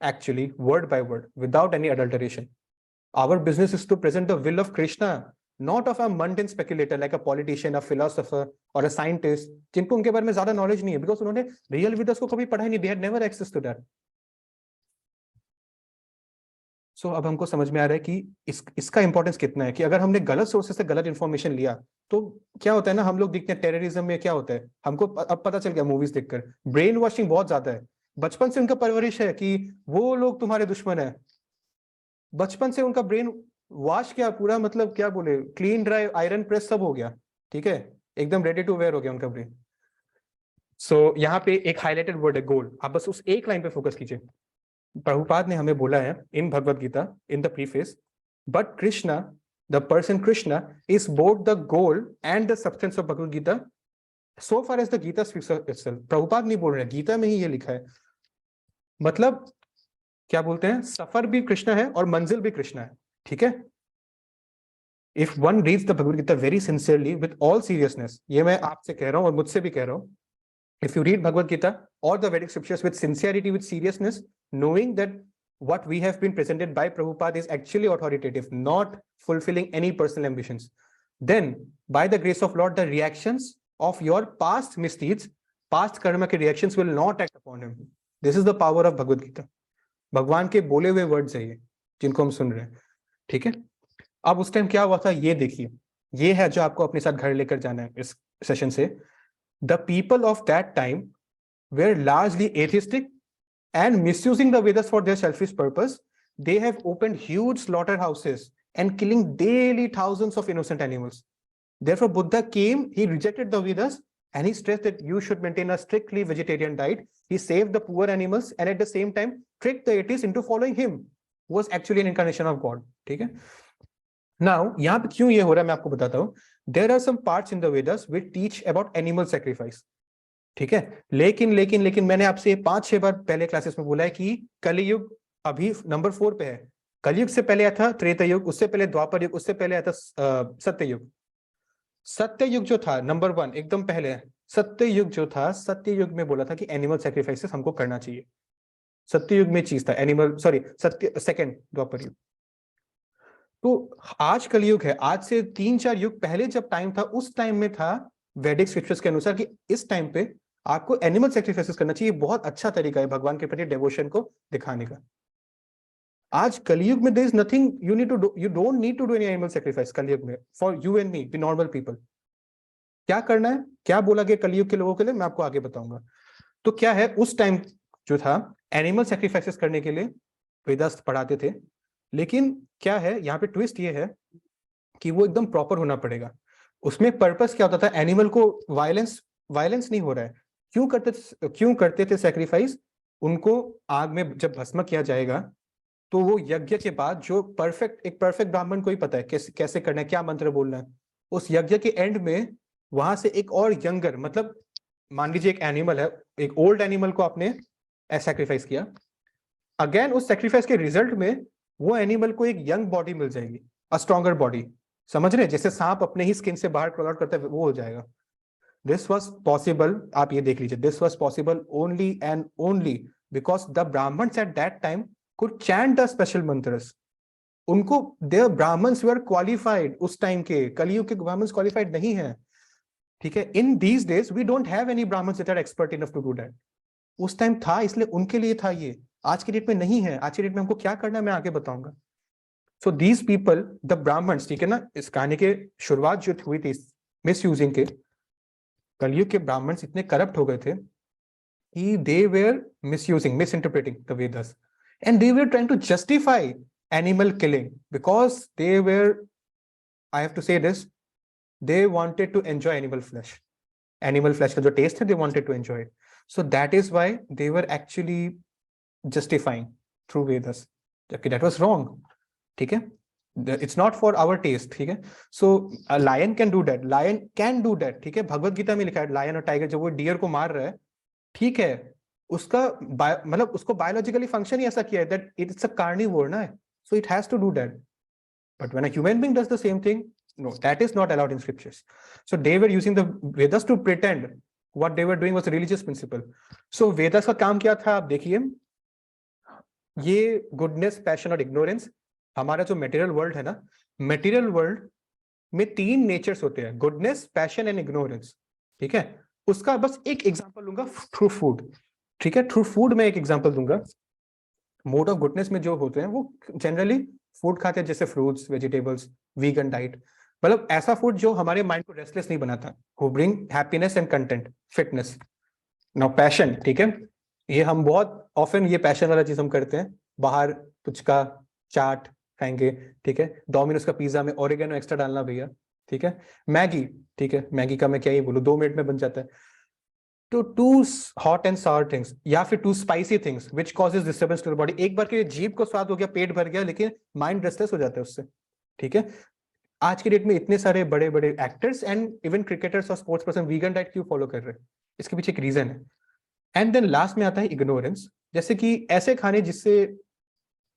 actually word by word, without any adulteration. Our business is to present the will of Krishna, not of a mundane speculator like a politician, a philosopher or a scientist, जिनको उनके बारे में ज्यादा knowledge नहीं है, because उन्होंने real Vedas को कभी पढ़ा ही नहीं, they had never access to that. सो अब हमको समझ में आ रहा है कि इसका इंपॉर्टेंस कितना है, कि अगर हमने गलत सोर्सेस से गलत इंफॉर्मेशन लिया तो क्या होता है ना, हम लोग देखते हैं टेररिज्म में क्या होता है, हमको अब पता चल गया मूवीज देखकर, ब्रेन वॉशिंग बहुत ज्यादा है। बचपन से उनका परवरिश है कि वो लोग तुम्हारे दुश्मन है, बचपन से उनका ब्रेन वॉश, क्या पूरा मतलब क्या बोले, क्लीन ड्राई आयरन प्रेस सब हो गया, ठीक है, एकदम रेडी टू वेयर हो गया उनका ब्रेन। सो यहाँ पे एक हाईलाइटेड वर्ड है गोल, आप बस उस एक लाइन पे फोकस कीजिए। प्रभुपाद ने हमें बोला है in Bhagavad Gita, in the preface, but Krishna, the person Krishna is both the goal and the substance of Bhagavad Gita so far as the Gita speaks itself. Prabhupada नहीं बोल रहे, गीता में ही ये लिखा है, मतलब क्या बोलते हैं, सफर भी कृष्णा है और मंजिल भी कृष्णा है, ठीक है। If one reads the Bhagavad Gita very sincerely with all seriousness, ये मैं आपसे कह रहा हूं और मुझसे भी कह रहा हूं, if you read Bhagavad Gita or the Vedic scriptures with sincerity, with seriousness, knowing that what we have been presented by Prabhupada is actually authoritative, not fulfilling any personal ambitions, then by the grace of Lord, the reactions of your past misdeeds, past karma के reactions will not act upon him. This is the power of Bhagavad Gita. भगवान के बोले हुए words है ये, जिनको हम सुन रहे हैं, ठीक है। अब उस टाइम क्या हुआ था ये देखिए, ये है जो आपको अपने साथ घर लेकर जाना है इस सेशन से। The people of that time were largely atheistic and misusing the Vedas for their selfish purpose. They have opened huge slaughterhouses and killing daily thousands of innocent animals. Therefore, Buddha came, he rejected the Vedas and he stressed that you should maintain a strictly vegetarian diet. He saved the poor animals and at the same time tricked the atheists into following him, who was actually an incarnation of God. ठीक है? Now, यहाँ पे क्यों ये हो रहा है मैं आपको बताता हूँ। There are some parts in the Vedas which teach about animal sacrifice. ठीक है, लेकिन मैंने आपसे 5-6 बार पहले क्लासेस में बोला है कि कलियुग अभी नंबर 4 पे है। कलियुग से पहले आया था त्रेता युग, उससे पहले द्वापर युग, उससे पहले आया था सत्ययुग। सत्ययुग जो था नंबर 1 एकदम पहले, सत्ययुग जो था, सत्ययुग में बोला था कि एनिमल सैक्रिफाइसेस हमको करना चाहिए। सत्ययुग में चीज था एनिमल, सॉरी सत्य, सेकंड द्वापर युग। तो आज कलयुग है, आज से 3-4 युग पहले जब टाइम था, उस टाइम में था वैदिक स्क्रिप्चर्स के अनुसार कि इस टाइम पे आपको एनिमल सैक्रिफाइसेस करना चाहिए। बहुत अच्छा तरीका है भगवान के प्रति डिवोशन को दिखाने का। आज कलयुग में there is nothing you need to do, you don't need to do any animal sacrifice Kaliyug में, for you and me the normal people. क्या करना है, क्या बोला गया कलयुग के लोगों के लिए, मैं आपको आगे बताऊंगा। तो क्या है, उस टाइम जो था एनिमल सैक्रिफाइसेस करने के लिए वेदास पढ़ाते थे, लेकिन क्या है यहाँ पे ट्विस्ट ये है कि वो एकदम प्रॉपर होना पड़ेगा। उसमें पर्पस क्या होता था, एनिमल को वायलेंस नहीं हो रहा है, क्यों करते थे सैक्रिफाइस, उनको आग में जब भस्म किया जाएगा तो वो यज्ञ के बाद जो एक परफेक्ट ब्राह्मण को ही पता है कैसे करना है, क्या मंत्र बोलना है, उस यज्ञ के एंड में वहां से एक और यंगर, मतलब मान लीजिए एक एनिमल है, एक ओल्ड एनिमल को आपने सैक्रिफाइस किया, अगेन उस सैक्रिफाइस के रिजल्ट में वो एनिमल को एक यंग बॉडी मिल जाएगी, अ स्ट्रॉन्गर बॉडी। समझ रहे हैं, जैसे सांप अपने ही स्किन से बाहर क्रॉल आउट करता है वो हो जाएगा। दिस वॉज पॉसिबल, आप ये देख लीजिए, this was possible only and only because the Brahmins at that time could chant the special mantras. उनको, देयर ब्राह्मण्स वर क्वालिफाइड उस टाइम के, कलयुग के ब्राह्मण्स क्वालिफाइड नहीं है, ठीक है। In these days we don't have any Brahmins that are expert enough to do that. उस time था, इसलिए उनके लिए था ये, आज की डेट में नहीं है। आज की डेट में हमको क्या करना है मैं आगे बताऊंगा। So these people, the Brahmins, ठीक है ना, इस कहानी के शुरुआत जो हुई थी मिस यूजिंग के, कलयुग के ब्राह्मण्स इतने करप्ट हो गए थे कि they were misusing, misinterpreting the Vedas, and they were trying to justify animal killing because they were, I have to say this, they wanted to enjoy animal flesh का जो test है, they wanted to enjoy it, so that is why they were actually justifying through Vedas, जबकि that was wrong, ठीक है। it's not for our taste, ठीक है। so a lion can do that, ठीक है। भगवत गीता में लिखा है लायन और टाइगर जब वो डियर को मार रहा है, ठीक है, उसका मतलब उसको बायोलॉजिकली फंक्शन ही ऐसा किया है that it's a carnivore ना, so it has to do that, but when a human being does the same thing, no, that is not allowed in scriptures. So they were using the Vedas to pretend what they were doing was a religious principle. So Vedas का काम क्या था, आप देखिए, ये goodness, passion और ignorance, हमारा जो मटेरियल वर्ल्ड है ना, मटेरियल वर्ल्ड में 3 नेचर्स होते हैं, गुडनेस, पैशन एंड इग्नोरेंस, ठीक है। उसका बस एक एग्जांपल लूंगा, थ्रू फूड, ठीक है। थ्रू फूड में एक एग्जांपल दूंगा। मोड ऑफ गुडनेस में जो होते हैं वो जनरली फूड खाते हैं, जैसे फ्रूट्स, वेजिटेबल्स, वीगन डाइट, मतलब ऐसा फूड जो हमारे माइंड को रेस्टलेस नहीं बनाता, who bring happiness and content, fitness. Now passion, ठीक है, ये हम बहुत ऑफन ये पैशन वाला चीज हम करते हैं, बाहर पुचका चाट खाएंगे, ठीक है, डोमिनोज का पिज्जा में ओरिगेनो एक्स्ट्रा डालना भैया, ठीक है, मैगी, ठीक है, मैगी का मैं क्या ही बोलूं, 2 मिनट में बन जाता है। तो too hot and sour things या फिर too spicy things which causes disturbance to the body, एक बार के जीभ को स्वाद हो गया, पेट भर गया, लेकिन माइंड रेस्टलेस हो जाता है उससे, ठीक है। आज की डेट में इतने सारे बड़े बड़े एक्टर्स एंड इवन क्रिकेटर्स और स्पोर्ट्स पर्सन वीगन डाइट क्यों फॉलो कर रहे हैं, इसके पीछे एक रीजन है। एंड देन लास्ट में आता है इग्नोरेंस, जैसे कि ऐसे खाने जिससे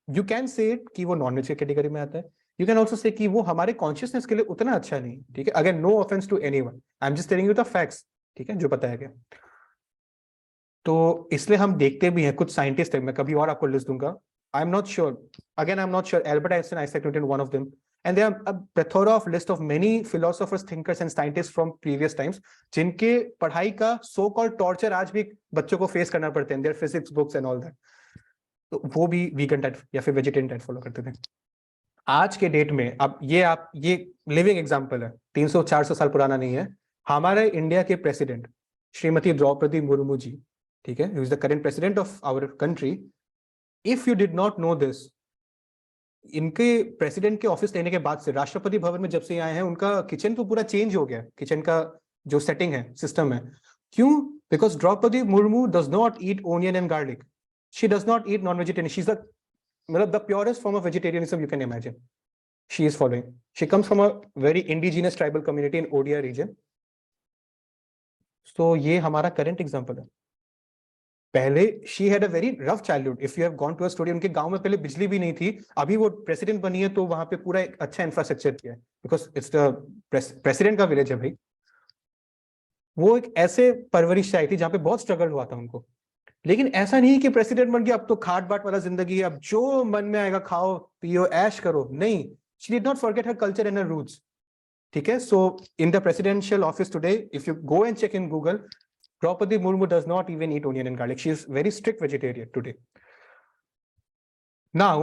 यू कैन से कि वो नॉनवेज की कैटेगरी में आता है, यू कैन ऑल्सो से कि वो हमारे कॉन्शियसनेस के लिए उतना अच्छा नहीं, ठीक है। Again no offence to anyone, I am just telling you the facts, ठीक है, जो बताया गया। तो इसलिए हम देखते भी हैं, कुछ साइंटिस्ट है, मैं कभी और आपको लिस्ट दूंगा, आई am not sure, again I am not sure, Albert Einstein, Isaac Newton, one of them, and there are a plethora of list of many philosophers, thinkers and scientists from previous times जिनके पढ़ाई का so called torture आज भी बच्चों को face करना पड़ते हैं, their physics books and all that, तो वो भी vegan diet या फिर vegetarian diet फॉलो करते थे। आज के डेट में अब ये लिविंग एग्जांपल है, 300-400 साल पुराना नहीं है, हमारे इंडिया के प्रेसिडेंट श्रीमती द्रौपदी मुर्मू जी, ठीक है, who is the current president of our country, if you did not know this, इनके प्रेसिडेंट के ऑफिस लेने के बाद से, राष्ट्रपति भवन में जब से आए हैं, उनका किचन तो पूरा चेंज हो गया, किचन का जो सेटिंग है, सिस्टम है। क्यों? Because Draupadi Murmu does not eat onion and garlic, she does not eat non vegetarian, she is मतलब the purest form of vegetarianism you can imagine she is following. She comes from a very indigenous tribal community in Odia region. तो ये हमारा current example है। पहले she had a very rough childhood, if you have gone to a story, उनके गांव में पहले बिजली भी नहीं थी, अभी वो प्रेसिडेंट बनी है तो वहां पे पूरा एक अच्छा इंफ्रास्ट्रक्चर किया है, बिकॉज इट्स द प्रेसिडेंट का विलेज है भाई। वो एक ऐसे परवरिश आई थी जहां पे बहुत स्ट्रगल हुआ था उनको, लेकिन ऐसा नहीं कि प्रेसिडेंट बन गया अब तो खाट बाट वाला जिंदगी है, अब जो मन में आएगा खाओ पियो ऐश करो, नहीं, she did not forget her culture and her roots, ठीक है। So in the presidential office today, if you go and check in Google, Draupadi Murmu does not even eat onion and garlic. She is very strict vegetarian today. Now,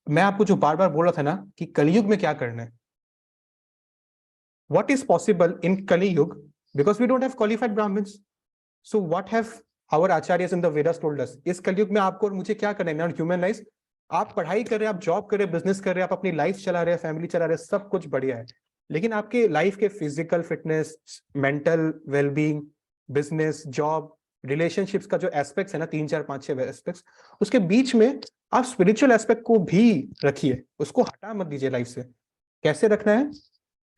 मैं आपको जो बार बार बोल रहा था ना कि कलयुग में क्या करना है, what is possible in Kali Yuga, because we don't have qualified Brahmins. So what have our acharyas in the Vedas told us? इस कलयुग में आपको और मुझे क्या करना है? Not human life. आप पढ़ाई कर रहे हैं, आप जॉब कर रहे हैं, बिजनेस कर रहे हैं, आप अपनी लाइफ चला रहे हैं, फैमिली चला रहे हैं, सब कुछ बढ़िया है, लेकिन आपके लाइफ के physical fitness, mental wellbeing, business, job, relationships का जो एस्पेक्ट्स है ना, 3, 4, 5, 6 एस्पेक्ट्स, उसके बीच में आप स्पिरिचुअल एस्पेक्ट को भी रखिए, उसको हटा मत दीजिए लाइफ से। कैसे रखना है,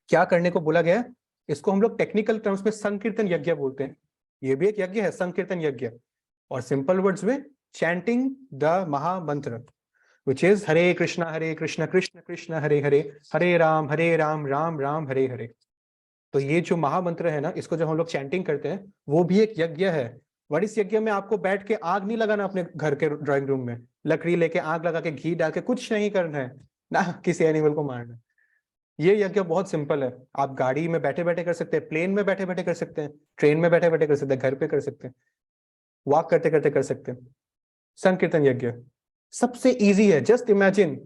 क्या करने को बोला गया है, इसको हम लोग टेक्निकल टर्म्स में संकीर्तन यज्ञ बोलते हैं। ये भी एक यज्ञ है, संकीर्तन यज्ञ, और सिंपल वर्ड्स में चैंटिंग द महामंत्र, which is हरे कृष्णा कृष्ण कृष्ण हरे हरे, हरे राम राम राम हरे हरे। तो ये जो महामंत्र है ना, इसको जब हम लोग चैंटिंग करते हैं, वो भी एक यज्ञ है। और इस यज्ञ में आपको बैठ के आग नहीं लगाना अपने घर के ड्राइंग रूम में, लकड़ी लेके आग लगा के घी डाल के कुछ नहीं करना है ना, किसी एनिमल को मारना है। ये यज्ञ बहुत सिंपल है। आप गाड़ी में बैठे बैठे कर सकते हैं, प्लेन में बैठे बैठे कर सकते हैं, ट्रेन में बैठे बैठे कर सकते हैं, घर पे कर सकते हैं, वॉक करते करते कर सकते हैं। संकीर्तन यज्ञ सबसे इजी है। जस्ट इमेजिन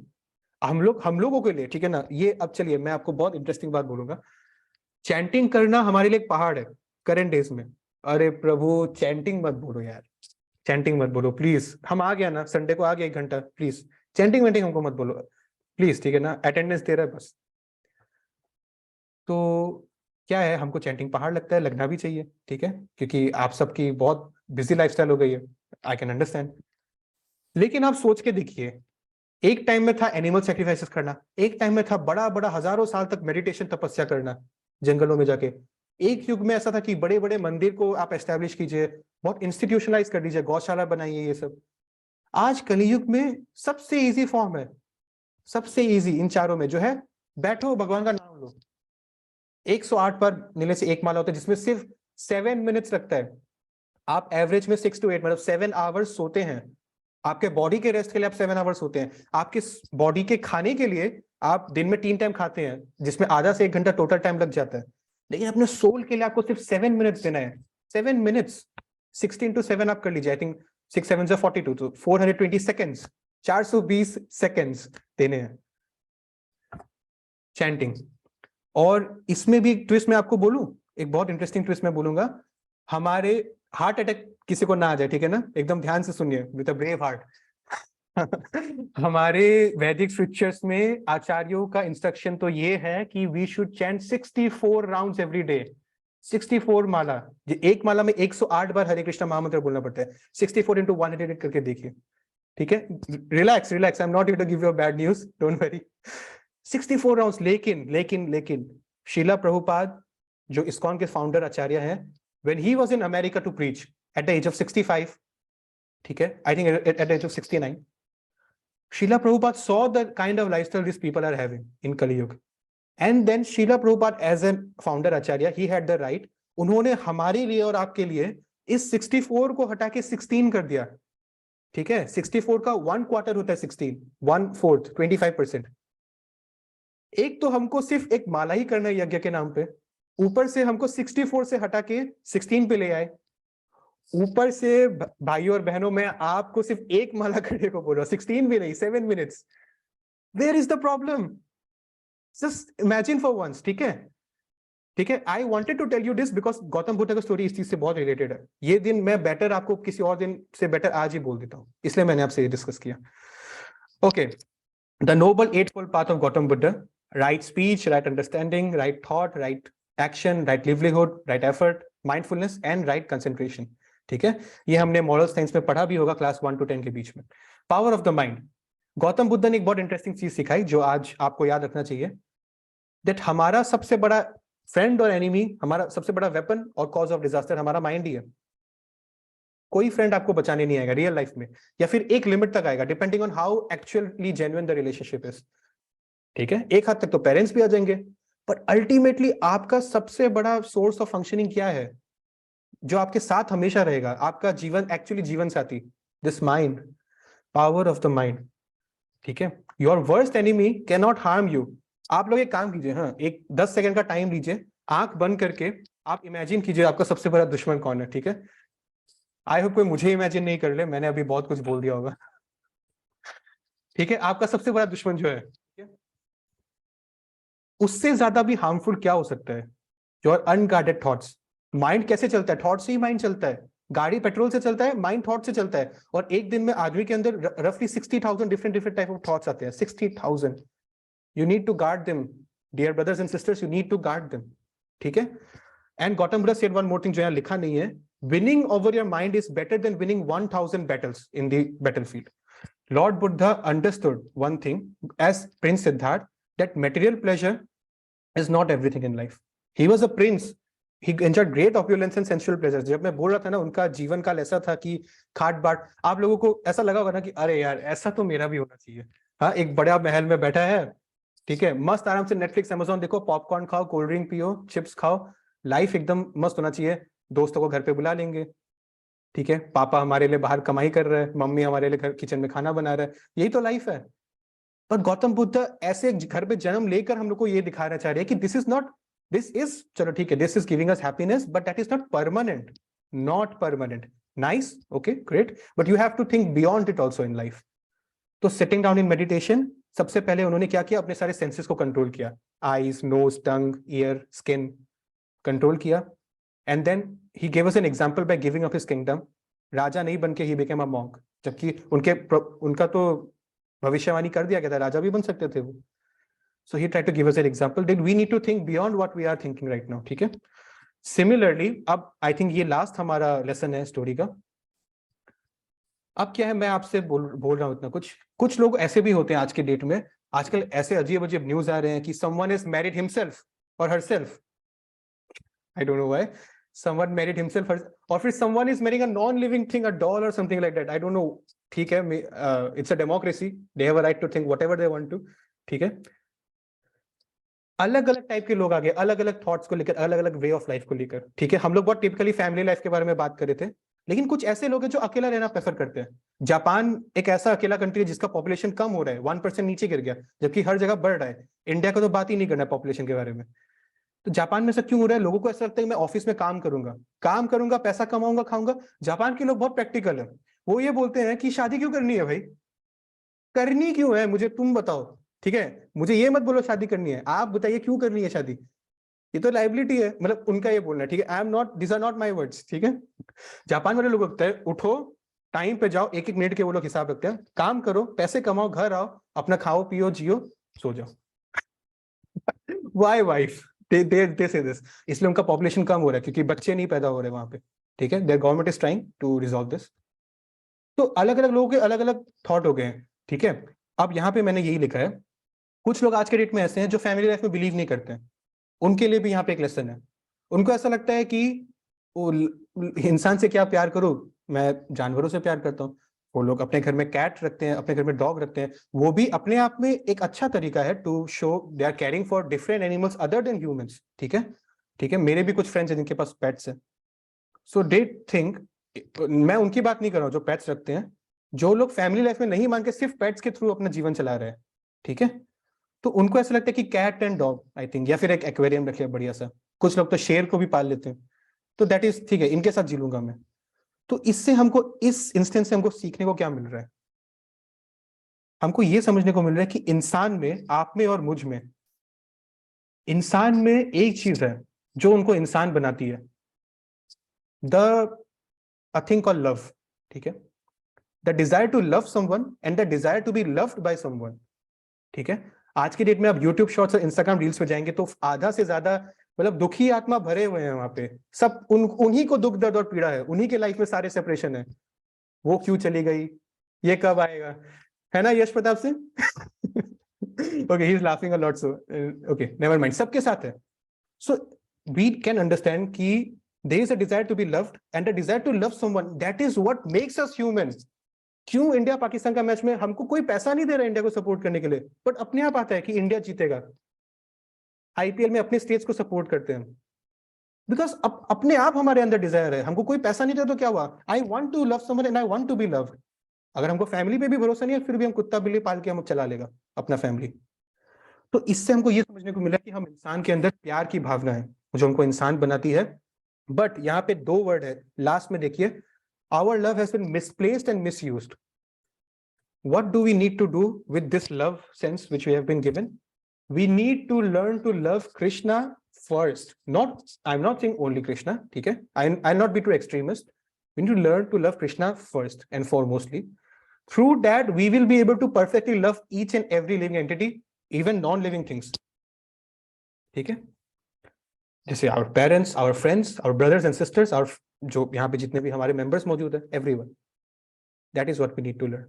हम लोगों के लिए, ठीक है ना, ये अब चलिए मैं आपको बहुत इंटरेस्टिंग बात बोलूंगा। चैंटिंग करना हमारे लिए एक पहाड़ है करंट डेज में। अरे प्रभु चैंटिंग मत बोलो यार, चैंटिंग मत बोलो प्लीज। हम आ गया ना, संडे को आ गया 1 घंटा, प्लीज चैंटिंग वेंटिंग हमको मत बोलो प्लीज, ठीक है ना, अटेंडेंस दे रहा है बस। तो क्या है, हमको चैंटिंग पहाड़ लगता है, लगना भी चाहिए, ठीक है, क्योंकि आप सबकी बहुत बिजी लाइफस्टाइल हो गई है, आई कैन अंडरस्टैंड। लेकिन आप सोच के देखिए, एक टाइम में था एनिमल सैक्रिफाइसेस करना, एक टाइम में था बड़ा बड़ा हजारों साल तक मेडिटेशन तपस्या करना जंगलों में जाके, एक युग में ऐसा था कि बड़े बड़े मंदिर को आप एस्टेब्लिश कीजिए, बहुत इंस्टीट्यूशनलाइज कर दीजिए, गौशाला बनाइए, ये सब। आज कलियुग में सबसे इजी फॉर्म है, सबसे इजी इन चारों में जो है, बैठो भगवान का नाम लो। 108 बार नीले से एक माला होता है, जिसमें सिर्फ 7 मिनट्स लगता है। आप एवरेज में 6 to 8 मतलब 7 आवर्स सोते हैं। आपके बॉडी के रेस्ट के लिए आप 7 आवर्स सोते हैं। आपके बॉडी के खाने के लिए आप दिन में 3 टाइम खाते हैं, जिसमें आधा से 1 घंटा टोटल टाइम लग जाता है। लेकिन अपने सोल के लिए आपको सिर्फ 7 मिनट्स देना है। 7 मिनट्स 16 to 7 आप कर लीजिए, आई थिंक 6 7 से 42, तो 420 सेकेंड्स, 420 सेकेंड्स देने हैं चैंटिंग। और इसमें भी ट्विस्ट मैं आपको बोलूं, एक बहुत इंटरेस्टिंग ट्विस्ट मैं बोलूंगा। हमारे हार्ट अटैक किसी को ना आ जाए, ठीक है ना, एकदम ध्यान से सुनिए विद अ ब्रेव हार्ट। हमारे वैदिक स्क्रिप्चर्स में आचार्यों का इंस्ट्रक्शन तो ये है कि we should chant 64 rounds every day. 64 माला, एक माला में 108 बार हरे कृष्णा महामंत्र बोलना पड़ता है। 64 into 100 करके देखिए, ठीक है। Relax relax, I am not here to give you bad news, don't worry. 64 rounds. लेकिन शीला प्रभुपाद जो इस्कॉन के फाउंडर आचार्य हैं, when he was in America to preach at the age of 65, ठीक है, I think at the age of 69, Srila Prabhupada saw the kind of lifestyle these people are having in Kali Yuga, and then Srila Prabhupada as a founder acharya, he had the right, उन्होंने हमारे लिए और आपके लिए इस 64 को हटा के 16 कर दिया, ठीक है। 64 का 1/4 होता है 16, 1/4, 25%। एक तो हमको सिर्फ एक माला ही करना है यज्ञ के नाम पे, ऊपर से हमको 64 से हटा के 16 पे ले आए। ऊपर से भाइयों और बहनों, मैं आपको सिर्फ एक माला करने को बोल रहा हूं, 16 भी नहीं, 7 minutes. Where is the problem? Just imagine for once, ठीक है, ठीक है। I wanted to tell you this because Gautam Buddha का स्टोरी इस चीज से बहुत रिलेटेड है। ये दिन मैं बेटर आपको किसी और दिन से बेटर आज ही बोल देता हूं, इसलिए मैंने आपसे ये डिस्कस किया। Okay, the noble 8-fold path of Gautam Buddha: right speech, right understanding, right thought, right action, right livelihood, right effort, mindfulness and right concentration, ठीक है। ये हमने मॉरल साइंस में पढ़ा भी होगा क्लास 1 to 10 के बीच में। Power of the mind, Gautam Buddha ने एक बहुत इंटरेस्टिंग चीज सिखाई जो आज आपको याद रखना चाहिए, दैट हमारा सबसे बड़ा फ्रेंड और एनिमी, हमारा सबसे बड़ा वेपन और कॉज ऑफ डिजास्टर हमारा माइंड ही है। कोई फ्रेंड आपको बचाने नहीं आएगा रियल लाइफ में, या फिर एक लिमिट तक आएगा, depending on how actually genuine the relationship is, ठीक है। एक हद तक तो पेरेंट्स भी आ जाएंगे, पर अल्टीमेटली आपका सबसे बड़ा सोर्स ऑफ फंक्शनिंग क्या है, जो आपके साथ हमेशा रहेगा, आपका जीवन, एक्चुअली जीवन साथी, this mind, power of the mind, ठीक है। Your worst enemy can not harm you. आप लोग एक काम कीजिए, हाँ, एक 10 सेकंड का टाइम लीजिए, आंख बंद करके आप इमेजिन कीजिए आपका सबसे बड़ा दुश्मन कौन है, ठीक है। आई होप कोई मुझे इमेजिन नहीं कर ले, मैंने अभी बहुत कुछ बोल दिया होगा, ठीक है। आपका सबसे बड़ा दुश्मन जो है, उससे ज्यादा भी हार्मफुल क्या हो सकता है? Your unguarded thoughts. माइंड कैसे चलता है? थॉट से ही माइंड चलता है। गाड़ी पेट्रोल से चलता है, माइंड थॉट से चलता है। और एक दिन में आदमी के अंदर रफली 60,000 डिफरेंट टाइप ऑफ थॉट्स आते हैं, 60,000। You need to guard them, dear brothers and sisters, you need to guard them, ठीक है। And Gautam Buddha said one more thing जो यहाँ लिखा नहीं है, winning over your mind is better than winning 1000 battles in the battlefield. Lord Buddha understood one thing as prince Siddhartha, that material pleasure is not everything in life. He was a prince. He enjoyed great opulence and sensual pleasures. जब मैं बोल रहा था ना, उनका जीवन काल ऐसा था कि खाट बाट, आप लोगों को ऐसा लगा होगा ना कि अरे यार ऐसा तो मेरा भी होना चाहिए। हाँ, एक बड़ा महल में बैठा है, ठीक है, मस्त आराम से नेटफ्लिक्स अमेजोन देखो, पॉपकॉर्न खाओ, कोल्ड ड्रिंक पियो, चिप्स खाओ, लाइफ एकदम मस्त होना चाहिए। दोस्तों को घर पे बुला लेंगे, ठीक है, पापा हमारे लिए बाहर कमाई कर रहे हैं, मम्मी हमारे लिए घर किचन में खाना बना रहे हैं, यही तो लाइफ है। पर गौतम बुद्ध ऐसे घर पे जन्म लेकर हम लोग को ये दिखाना चाह रहे हैं कि this is not, this is, चलो ठीक है, this is giving us happiness but that is not permanent, not permanent. Nice, okay, great, but you have to think beyond it also in life. तो सिटिंग डाउन इन मेडिटेशन, सबसे पहले उन्होंने क्या किया, अपने सारे सेंसेस को कंट्रोल किया, eyes, nose, tongue, ear, skin control किया, and then he gave us an example by giving up his kingdom. राजा नहीं बन के ही बिकेम अ मॉन्क, जबकि उनका तो भविष्यवाणी कर दिया गया था, राजा भी बन सकते थे वो। So he tried to give us an example that we need to think beyond what we are thinking right now, ठीक है। सिमिलरली अब आई थिंक ये लास्ट हमारा लेसन है स्टोरी का। अब क्या है, मैं आपसे बोल रहा हूं इतना कुछ लोग ऐसे भी होते हैं आज के डेट में, आजकल ऐसे अजीब अजीब न्यूज आ रहे हैं कि समवन इज मैरिड हिमसेल्फ और herself, I don't know why, someone married himself, और फिर someone is marrying a non living thing, a doll और something like that, I don't know, ठीक है, it's a democracy, they have a right to think whatever they want to, ठीक है। अलग अलग type के लोग आ गए, अलग अलग थॉट्स को लेकर, अलग अलग वे ऑफ लाइफ को लेकर, ठीक है। हम लोग बहुत टिपिकली फैमिली लाइफ के बारे में बात कर रहे थे, लेकिन कुछ ऐसे लोग हैं जो अकेला रहना प्रेफर करते हैं। जापान एक ऐसा अकेला कंट्री है जिसका पॉपुलेशन कम हो रहा है, 1% नीचे गिर गया, जबकि हर जगह बढ़ रहा है। इंडिया का तो बात ही नहीं करना पॉपुलेशन के बारे में। तो जापान में ऐसा क्यों हो रहा है? लोगों को ऐसा लगता है कि मैं ऑफिस में काम करूंगा, पैसा कमाऊंगा, खाऊंगा। जापान के लोग बहुत प्रैक्टिकल है, वो ये बोलते हैं कि शादी क्यों करनी है भाई, करनी क्यों है मुझे तुम बताओ, ठीक है, मुझे ये मत बोलो शादी करनी है, आप बताइए क्यों करनी है शादी, ये तो लाइबिलिटी है, मतलब उनका ये बोलना है, ठीक है। I am not, this are not my words, ठीक है। जापान वाले लोग रखते हैं, उठो टाइम पे जाओ, एक एक मिनट के वो लोग हिसाब रखते हैं, काम करो, पैसे कमाओ, घर आओ, अपना खाओ पियो जियो, सो जाओ। वाई वाइफ दे से दिस, इसलिए उनका पॉपुलेशन कम हो रहा है, क्योंकि बच्चे नहीं पैदा हो रहे वहां पे, ठीक है। Their government is trying to resolve this. तो अलग अलग लोगों के अलग अलग थॉट हो गए हैं, ठीक है। अब यहाँ पे मैंने यही लिखा है, कुछ लोग आज के डेट में ऐसे हैं जो फैमिली लाइफ में बिलीव नहीं करते हैं, उनके लिए भी यहाँ पे एक लेसन है। उनको ऐसा लगता है कि इंसान से क्या प्यार करूं, मैं जानवरों से प्यार करता हूँ। वो लोग अपने घर में कैट रखते हैं, अपने घर में डॉग रखते हैं, वो भी अपने आप में एक अच्छा तरीका है to show they are caring for different animals other than humans, ठीक है, ठीक है। मेरे भी कुछ फ्रेंड्स हैं जिनके पास पेट्स है, सो दे थिंक, मैं उनकी बात नहीं कर रहा हूँ जो पेट्स रखते हैं, जो लोग फैमिली लाइफ में नहीं मान के सिर्फ पेट्स के थ्रू अपना जीवन चला रहे हैं, ठीक है। तो उनको ऐसा लगता है कि cat and dog I think, या फिर एक एक्वेरियम रखे बढ़िया सा, कुछ लोग तो शेर को भी पाल लेते हैं, तो दैट इज ठीक है, इनके साथ जी लूंगा मैं। तो इससे हमको, इस इंस्टेंस से हमको सीखने को क्या मिल रहा है? हमको ये समझने को मिल रहा है कि इंसान में, आप में और मुझ में, इंसान में एक चीज है जो उनको इंसान बनाती है, अ थिंग कॉल्ड लव, ठीक है। The desire to love someone and the desire to be loved by someone, ठीक है। आज के डेट में आप यूट्यूब शॉर्ट्स और इंस्टाग्राम रील्स पे जाएंगे तो आधा से ज्यादा मतलब दुखी आत्मा भरे हुए हैं वहां पे, सब उन्हीं को दुख दर्द और पीड़ा है, उन्हीं के लाइफ में सारे सेपरेशन है, वो क्यों चली गई, ये कब आएगा, है ना Yash Pratap Singh? Okay, he is laughing a lot, so okay never mind, सबके साथ है। सो वी कैन अंडरस्टैंड कि there is a desire to be loved and a desire to love someone, that is what makes us human. क्यों India Pakistan का match में हमको कोई पैसा नहीं दे रहा इंडिया को सपोर्ट करने के लिए, बट अपने आप आता है कि इंडिया जीतेगा। आईपीएल में अपने स्टेट्स को सपोर्ट करते हैं, बिकॉज अपने आप हमारे अंदर डिजायर है, हमको कोई पैसा नहीं दे तो क्या हुआ, I want to love someone and I want to be loved. अगर हमको फैमिली पे भी भरोसा नहीं है, फिर भी हम कुत्ता बिल्ली पाल के हम चला लेगा अपना फैमिली। तो इससे हमको ये समझने को मिला कि हम इंसान के अंदर प्यार की भावना है जो हमको इंसान बनाती है। बट यहाँ पे दो वर्ड है लास्ट में, देखिए, our love has been misplaced and misused. What do we need to do with this love sense which we have been given? We need to learn to love Krishna first. I'm not saying only Krishna, okay? I'll not be too extremist. We need to learn to love Krishna first and foremostly. Through that, we will be able to perfectly love each and every living entity, even non-living things. Okay? जैसे our parents, our friends, our brothers and sisters, our जो यहाँ पे जितने भी हमारे members मौजूद है, everyone. That is what we need to learn.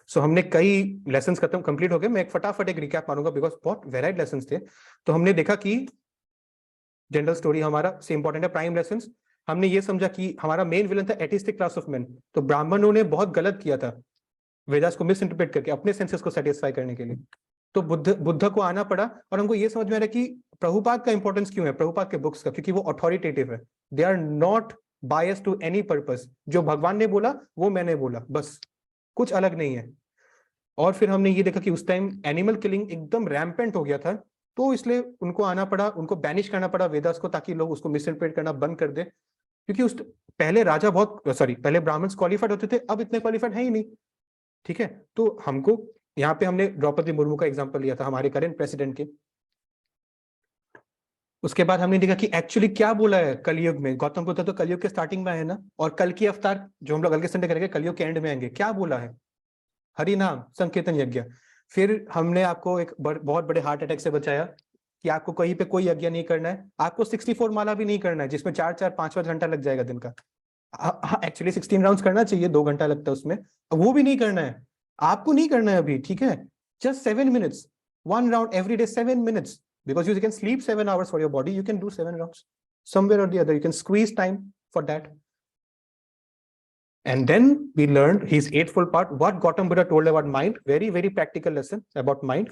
So हमने कई लेसन्स कंप्लीट हो गए। मैं एक फटाफट एक रिकैप मारूंगा बिकॉज बहुत वेराइड लेसन्स थे। तो हमने देखा कि जनरल स्टोरी हमारा से इंपॉर्टेंट है, प्राइम लेसन्स। हमने ये समझा कि हमारा मेन विलन था एथिस्टिक क्लास ऑफ मेन, तो ब्राह्मणों ने बहुत गलत किया था वेदास को मिस इंटरप्रेट करके अपने सेंसेस को सेटिस्फाई करने के लिए। तो बुद्ध को आना पड़ा, और हमको ये समझ में आ रहा है कि प्रभुपाद का इंपॉर्टेंस क्यों है, प्रभुपाद के बुक्स का, क्योंकि वो अथॉरिटेटिव है, they are not bias to any purpose, जो भगवान ने बोला वो मैंने बोला, बस कुछ अलग नहीं है। और फिर हमने ये देखा कि उस टाइम एनिमल किलिंग एकदम रैम्पेंट हो गया था, तो इसलिए उनको आना पड़ा, उनको बैनिश करना पड़ा वेदास को, ताकि लोग उसको मिसइंटरप्रेट करना बंद कर दे, क्योंकि उस पहले राजा पहले ब्राह्मण्स क्वालिफाइड होते थे, अब इतने क्वालिफाइड है ही नहीं, ठीक है। तो हमको यहाँ पे हमने द्रौपदी मुर्मू का एग्जांपल लिया था हमारे करंट प्रेसिडेंट के। उसके बाद हमने देखा कि एक्चुअली क्या बोला है कलयुग में, गौतम बुद्ध तो कलयुग के स्टार्टिंग में आए ना, और कल की अवतार जो हम लोग अगले संडे करेंगे कलयुग के एंड में आएंगे, क्या बोला है, हरि नाम संकीर्तन यज्ञ। फिर हमने आपको एक बहुत बड़े हार्ट अटैक से बचाया कि आपको कहीं पे कोई यज्ञ नहीं करना है, आपको 64 माला भी नहीं करना है जिसमें 4-5 घंटा लग जाएगा दिन का। एक्चुअली 16 राउंड्स करना चाहिए, 2 घंटा लगता है उसमें, वो भी नहीं करना है, आपको नहीं करना है अभी, ठीक है। Just 7 minutes, 1 round every day, 7 minutes, because you can sleep 7 hours for your body, you can do 7 rounds somewhere or the other, you can squeeze time for that. And then we learned his eightfold part, what Gautam Buddha told about mind, very very practical lesson about mind.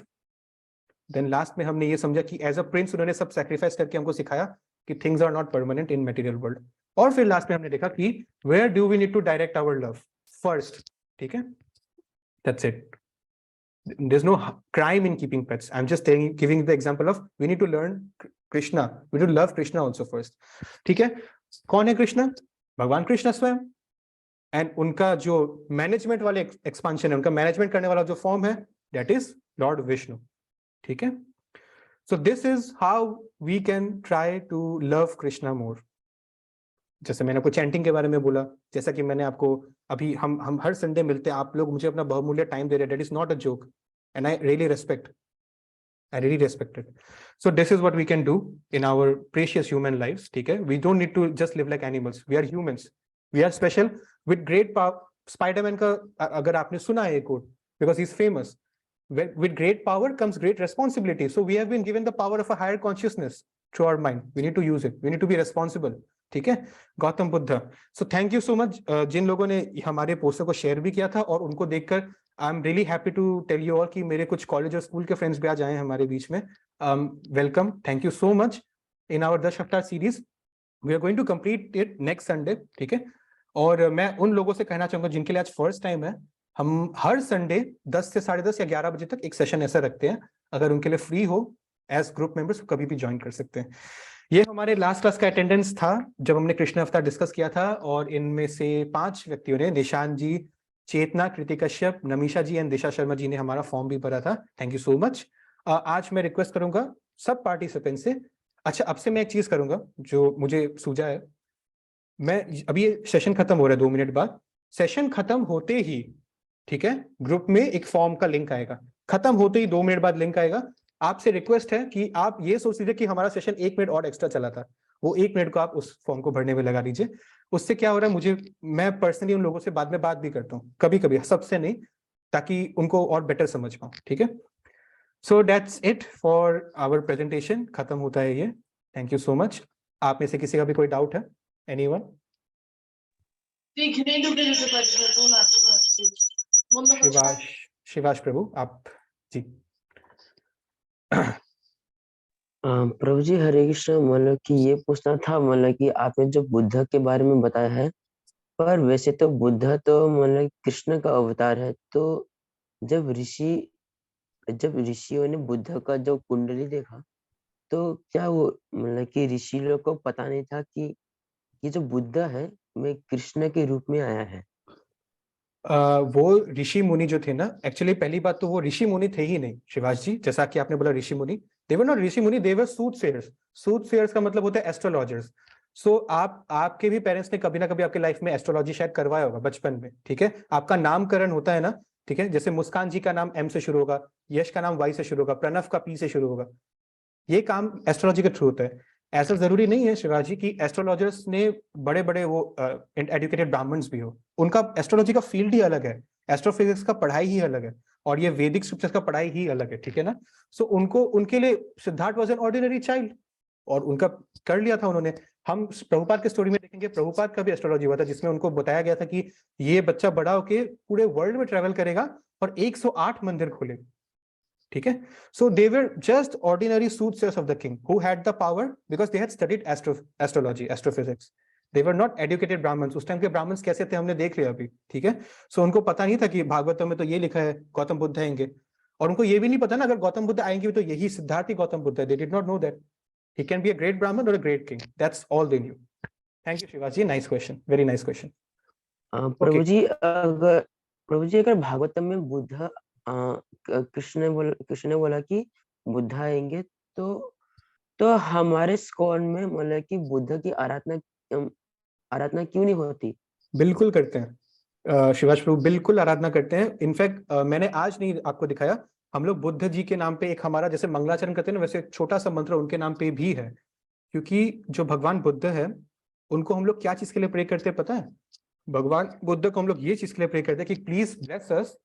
Then last में हमने ये समझा कि as a prince उन्होंने सब sacrifice करके हमको सिखाया कि things are not permanent in material world. और फिर लास्ट में हमने देखा कि where do we need to direct our love first, ठीक है। That's it. There's no crime in keeping pets. I'm just giving the example of we need to learn Krishna. We need to love Krishna also first. ठीक है। कौन है कृष्णा? भगवान कृष्ण स्वयं। And उनका जो मैनेजमेंट वाले एक्सपांशन है, उनका मैनेजमेंट करने वाला जो फॉर्म है, that is लॉर्ड विष्णु, ठीक है। So this is how we can try to love Krishna more. जैसे मैंने आपको चैंटिंग के बारे में बोला, जैसा कि मैंने आपको अभी हम हर संडे मिलते हैं, आप लोग मुझे अपना बहुमूल्य टाइम दे रहे हैं, that is not a joke, and I really respect it. So this is what we can do in our precious human lives, ठीक है। We don't need to just live like animals, we are humans, we are special with great power. Spiderman का अगर आपने सुना है quote, because he is famous, with great power comes great responsibility, so we have been given the power of a higher consciousness through our mind, we need to use it, we need to be responsible, ठीक है। Gautam Buddha, so thank you so much जिन लोगों ने हमारे poster को share भी किया था, और उनको देखकर I am really happy to tell you all कि मेरे कुछ कॉलेज और स्कूल के फ्रेंड्स भी आज आए हैं हमारे बीच में। Welcome, thank you so much. In our Dash Avatar series we are going to complete it next Sunday, ठीक है। और मैं उन लोगों से कहना चाहूंगा जिनके लिए आज फर्स्ट टाइम है, हम हर संडे 10 से 10:30 या 11 बजे तक एक सेशन ऐसा रखते हैं, अगर उनके लिए फ्री हो एज ग्रुप मेंबर्स कभी भी ज्वाइन कर सकते हैं। ये हमारे लास्ट क्लास का अटेंडेंस था जब हमने कृष्ण अवतार डिस्कस किया था, और इनमें से 5 व्यक्तियों ने, निशांत जी, चेतना, कृति कश्यप, नमीशा जी एंड दिशा शर्मा जी ने हमारा फॉर्म भी भरा था, थैंक यू सो मच। आज मैं रिक्वेस्ट करूंगा सब पार्टिसिपेंट से, अच्छा अब से मैं एक चीज करूंगा जो मुझे सूझा है, मैं अभी ये सेशन खत्म हो रहा है 2 मिनट बाद, सेशन खत्म होते ही, ठीक है, ग्रुप में एक फॉर्म का लिंक आएगा, खत्म होते ही 2 मिनट बाद लिंक आएगा। आपसे रिक्वेस्ट है कि आप ये सोच लीजिए कि हमारा सेशन 1 मिनट और एक्स्ट्रा चला था, वो 1 मिनट को आप उस फॉर्म को भरने में लगा दीजिए। उससे क्या हो रहा है, मैं पर्सनली उन लोगों से बाद में बात भी करता हूँ, कभी कभी, सबसे नहीं, ताकि उनको और बेटर समझ पाऊँ, ठीक है। So that's it for our presentation, खत्म होता है ये, थैंक यू सो मच। आप में से किसी का भी कोई डाउट है, एनीवन? शिवाश प्रभु, आप जी। प्रभु जी हरे कृष्ण, मतलब कि ये पूछना था, मतलब कि आपने जो बुद्ध के बारे में बताया है, पर वैसे तो बुद्ध तो मतलब कृष्ण का अवतार है, तो जब ऋषियों ने बुद्ध का जो कुंडली देखा, तो क्या वो मतलब कि ऋषि लोग को पता नहीं था कि ये जो बुद्ध है मैं कृष्ण के रूप में आया है? वो ऋषि मुनि जो थे ना, एक्चुअली पहली बात तो वो ऋषि मुनि थे ही नहीं शिवाश जी, जैसा कि आपने बोला ऋषि मुनि, दे वर नॉट ऋषि मुनि, दे वर सूटसेयर्स। सूटसेयर्स का मतलब होता है एस्ट्रोलॉजर्स। सो आपके भी पेरेंट्स ने कभी ना कभी आपके लाइफ में एस्ट्रोलॉजी शायद करवाया होगा बचपन में, ठीक है। आपका नामकरण होता है ना, ठीक है, जैसे मुस्कान जी का नाम M से शुरू होगा, यश का नाम Y से शुरू होगा, प्रणव का P से शुरू होगा, ये काम एस्ट्रोलॉजी के थ्रू होता है। ऐसा जरूरी नहीं है शिवाजी की एस्ट्रोलॉजर्स ने बड़े बड़े वो एडुकेटेड ब्राह्मण्स भी हो, उनका एस्ट्रोलॉजी का फील्ड ही अलग है, एस्ट्रोफिजिक्स का पढ़ाई ही अलग है, और ये वैदिक स्क्रिप्चर्स का पढ़ाई ही अलग है, ठीक है ना। सो उनके लिए Siddharth was an ordinary child, और उनका कर लिया था उन्होंने। हम प्रभुपाद के स्टोरी में देखेंगे, प्रभुपाद का भी एस्ट्रोलॉजी हुआ था, जिसमें उनको बताया गया था कि ये बच्चा बड़ा होके पूरे वर्ल्ड में ट्रेवल करेगा और 108 मंदिर खोलेगा, ठीक है. So they were just ordinary soothsayers of the king who had the power because they had studied astrology, astrophysics. They were not educated Brahmins. उस टाइम के ब्राह्मण्स कैसे थे हमने देख लिया अभी, ठीक है. So उनको पता नहीं था कि भागवतम में तो ये लिखा है गौतम बुद्ध आएंगे, और उनको ये भी नहीं पता ना अगर गौतम बुद्ध आएंगे तो यही सिद्धार्थ ही गौतम बुद्ध है. They did not know that he can be a great Brahmin or a great king. That's all they knew. Thank you Shivaji, nice question, very nice question. प्रभु जी अगर भागवतम में बुद्ध कृष्ण ने बोला कि बुद्ध आएंगे, तो हमारे स्कॉन में मतलब कि बुद्ध की आराधना क्यों नहीं होती? बिल्कुल करते हैं शिवाज प्रभु, बिल्कुल आराधना करते हैं. इनफैक्ट मैंने आज नहीं आपको दिखाया, हम लोग बुद्ध जी के नाम पे एक हमारा जैसे मंगलाचरण करते हैं ना, वैसे एक छोटा सा मंत्र उनके नाम पे भी है. क्योंकि जो भगवान बुद्ध है उनको हम लोग क्या चीज के लिए प्रे करते हैं पता है? भगवान बुद्ध को हम लोग ये चीज के लिए प्रे करते हैं कि प्लीज ब्लेस अस,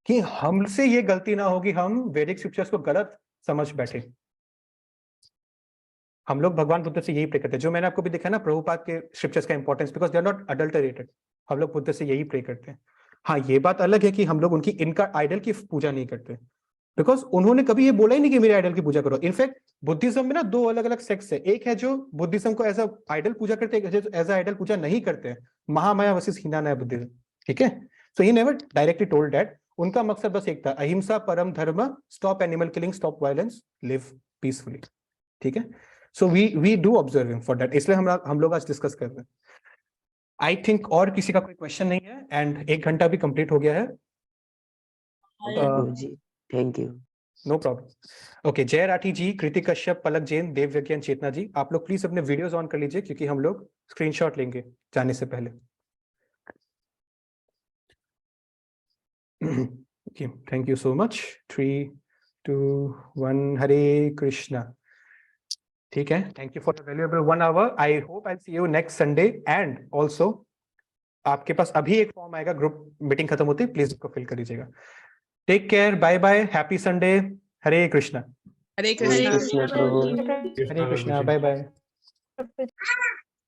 कि हमसे ये गलती ना होगी हम वैदिक स्क्रिप्चर्स को गलत समझ बैठे. हम लोग भगवान बुद्ध से यही प्रे करते हैं. जो मैंने आपको भी दिखाया ना प्रभुपाद के स्क्रिप्चर्स का importance, because they are not adulterated. हम लोग बुद्ध से यही प्रे करते हैं. हाँ, ये बात अलग है कि हम लोग इनका आइडल की पूजा नहीं करते, बिकॉज उन्होंने कभी ये बोला ही नहीं कि मेरे आइडल की पूजा करो. इनफैक्ट बुद्धिज्म में ना दो अलग अलग सेक्ट्स है. एक है जो बुद्धिज्म को एज अ आइडल पूजा करते हैं, एज अ आइडल पूजा नहीं करते हैं. महामाया वर्सेस हीनामाया बुद्धिज्म, ठीक है. So he never directly told that. उनका मकसद बस एक था, अहिंसा परम धर्म, stop animal killing, stop violence, live peacefully, ठीक है. So we do observe him for that. इसलिए हम लोग आज डिस्कस कर रहे हैं. आई थिंक और किसी का कोई क्वेश्चन नहीं है, एंड 1 घंटा भी कंप्लीट हो गया है. Prabhu ji thank you. No problem. Okay, Jay Rathi जी, कृतिक कश्यप, पलक जैन, देव विज्ञान, चेतना जी, आप लोग प्लीज अपने वीडियोस ऑन कर लीजिए क्योंकि हम लोग स्क्रीनशॉट लेंगे जाने से पहले. Thank you so much. 3, 2, 1, Hare Krishna. ठीक है, thank you for the valuable 1 hour. I hope I see you next Sunday. And also आपके पास अभी एक फॉर्म आएगा, ग्रुप मीटिंग खत्म होती है, प्लीज उसको फिल कर दीजिएगा. Take care, bye bye, happy Sunday, Hare Krishna. Hare Hare Krishna. Krishna Prabhu. Hare Krishna, bye bye.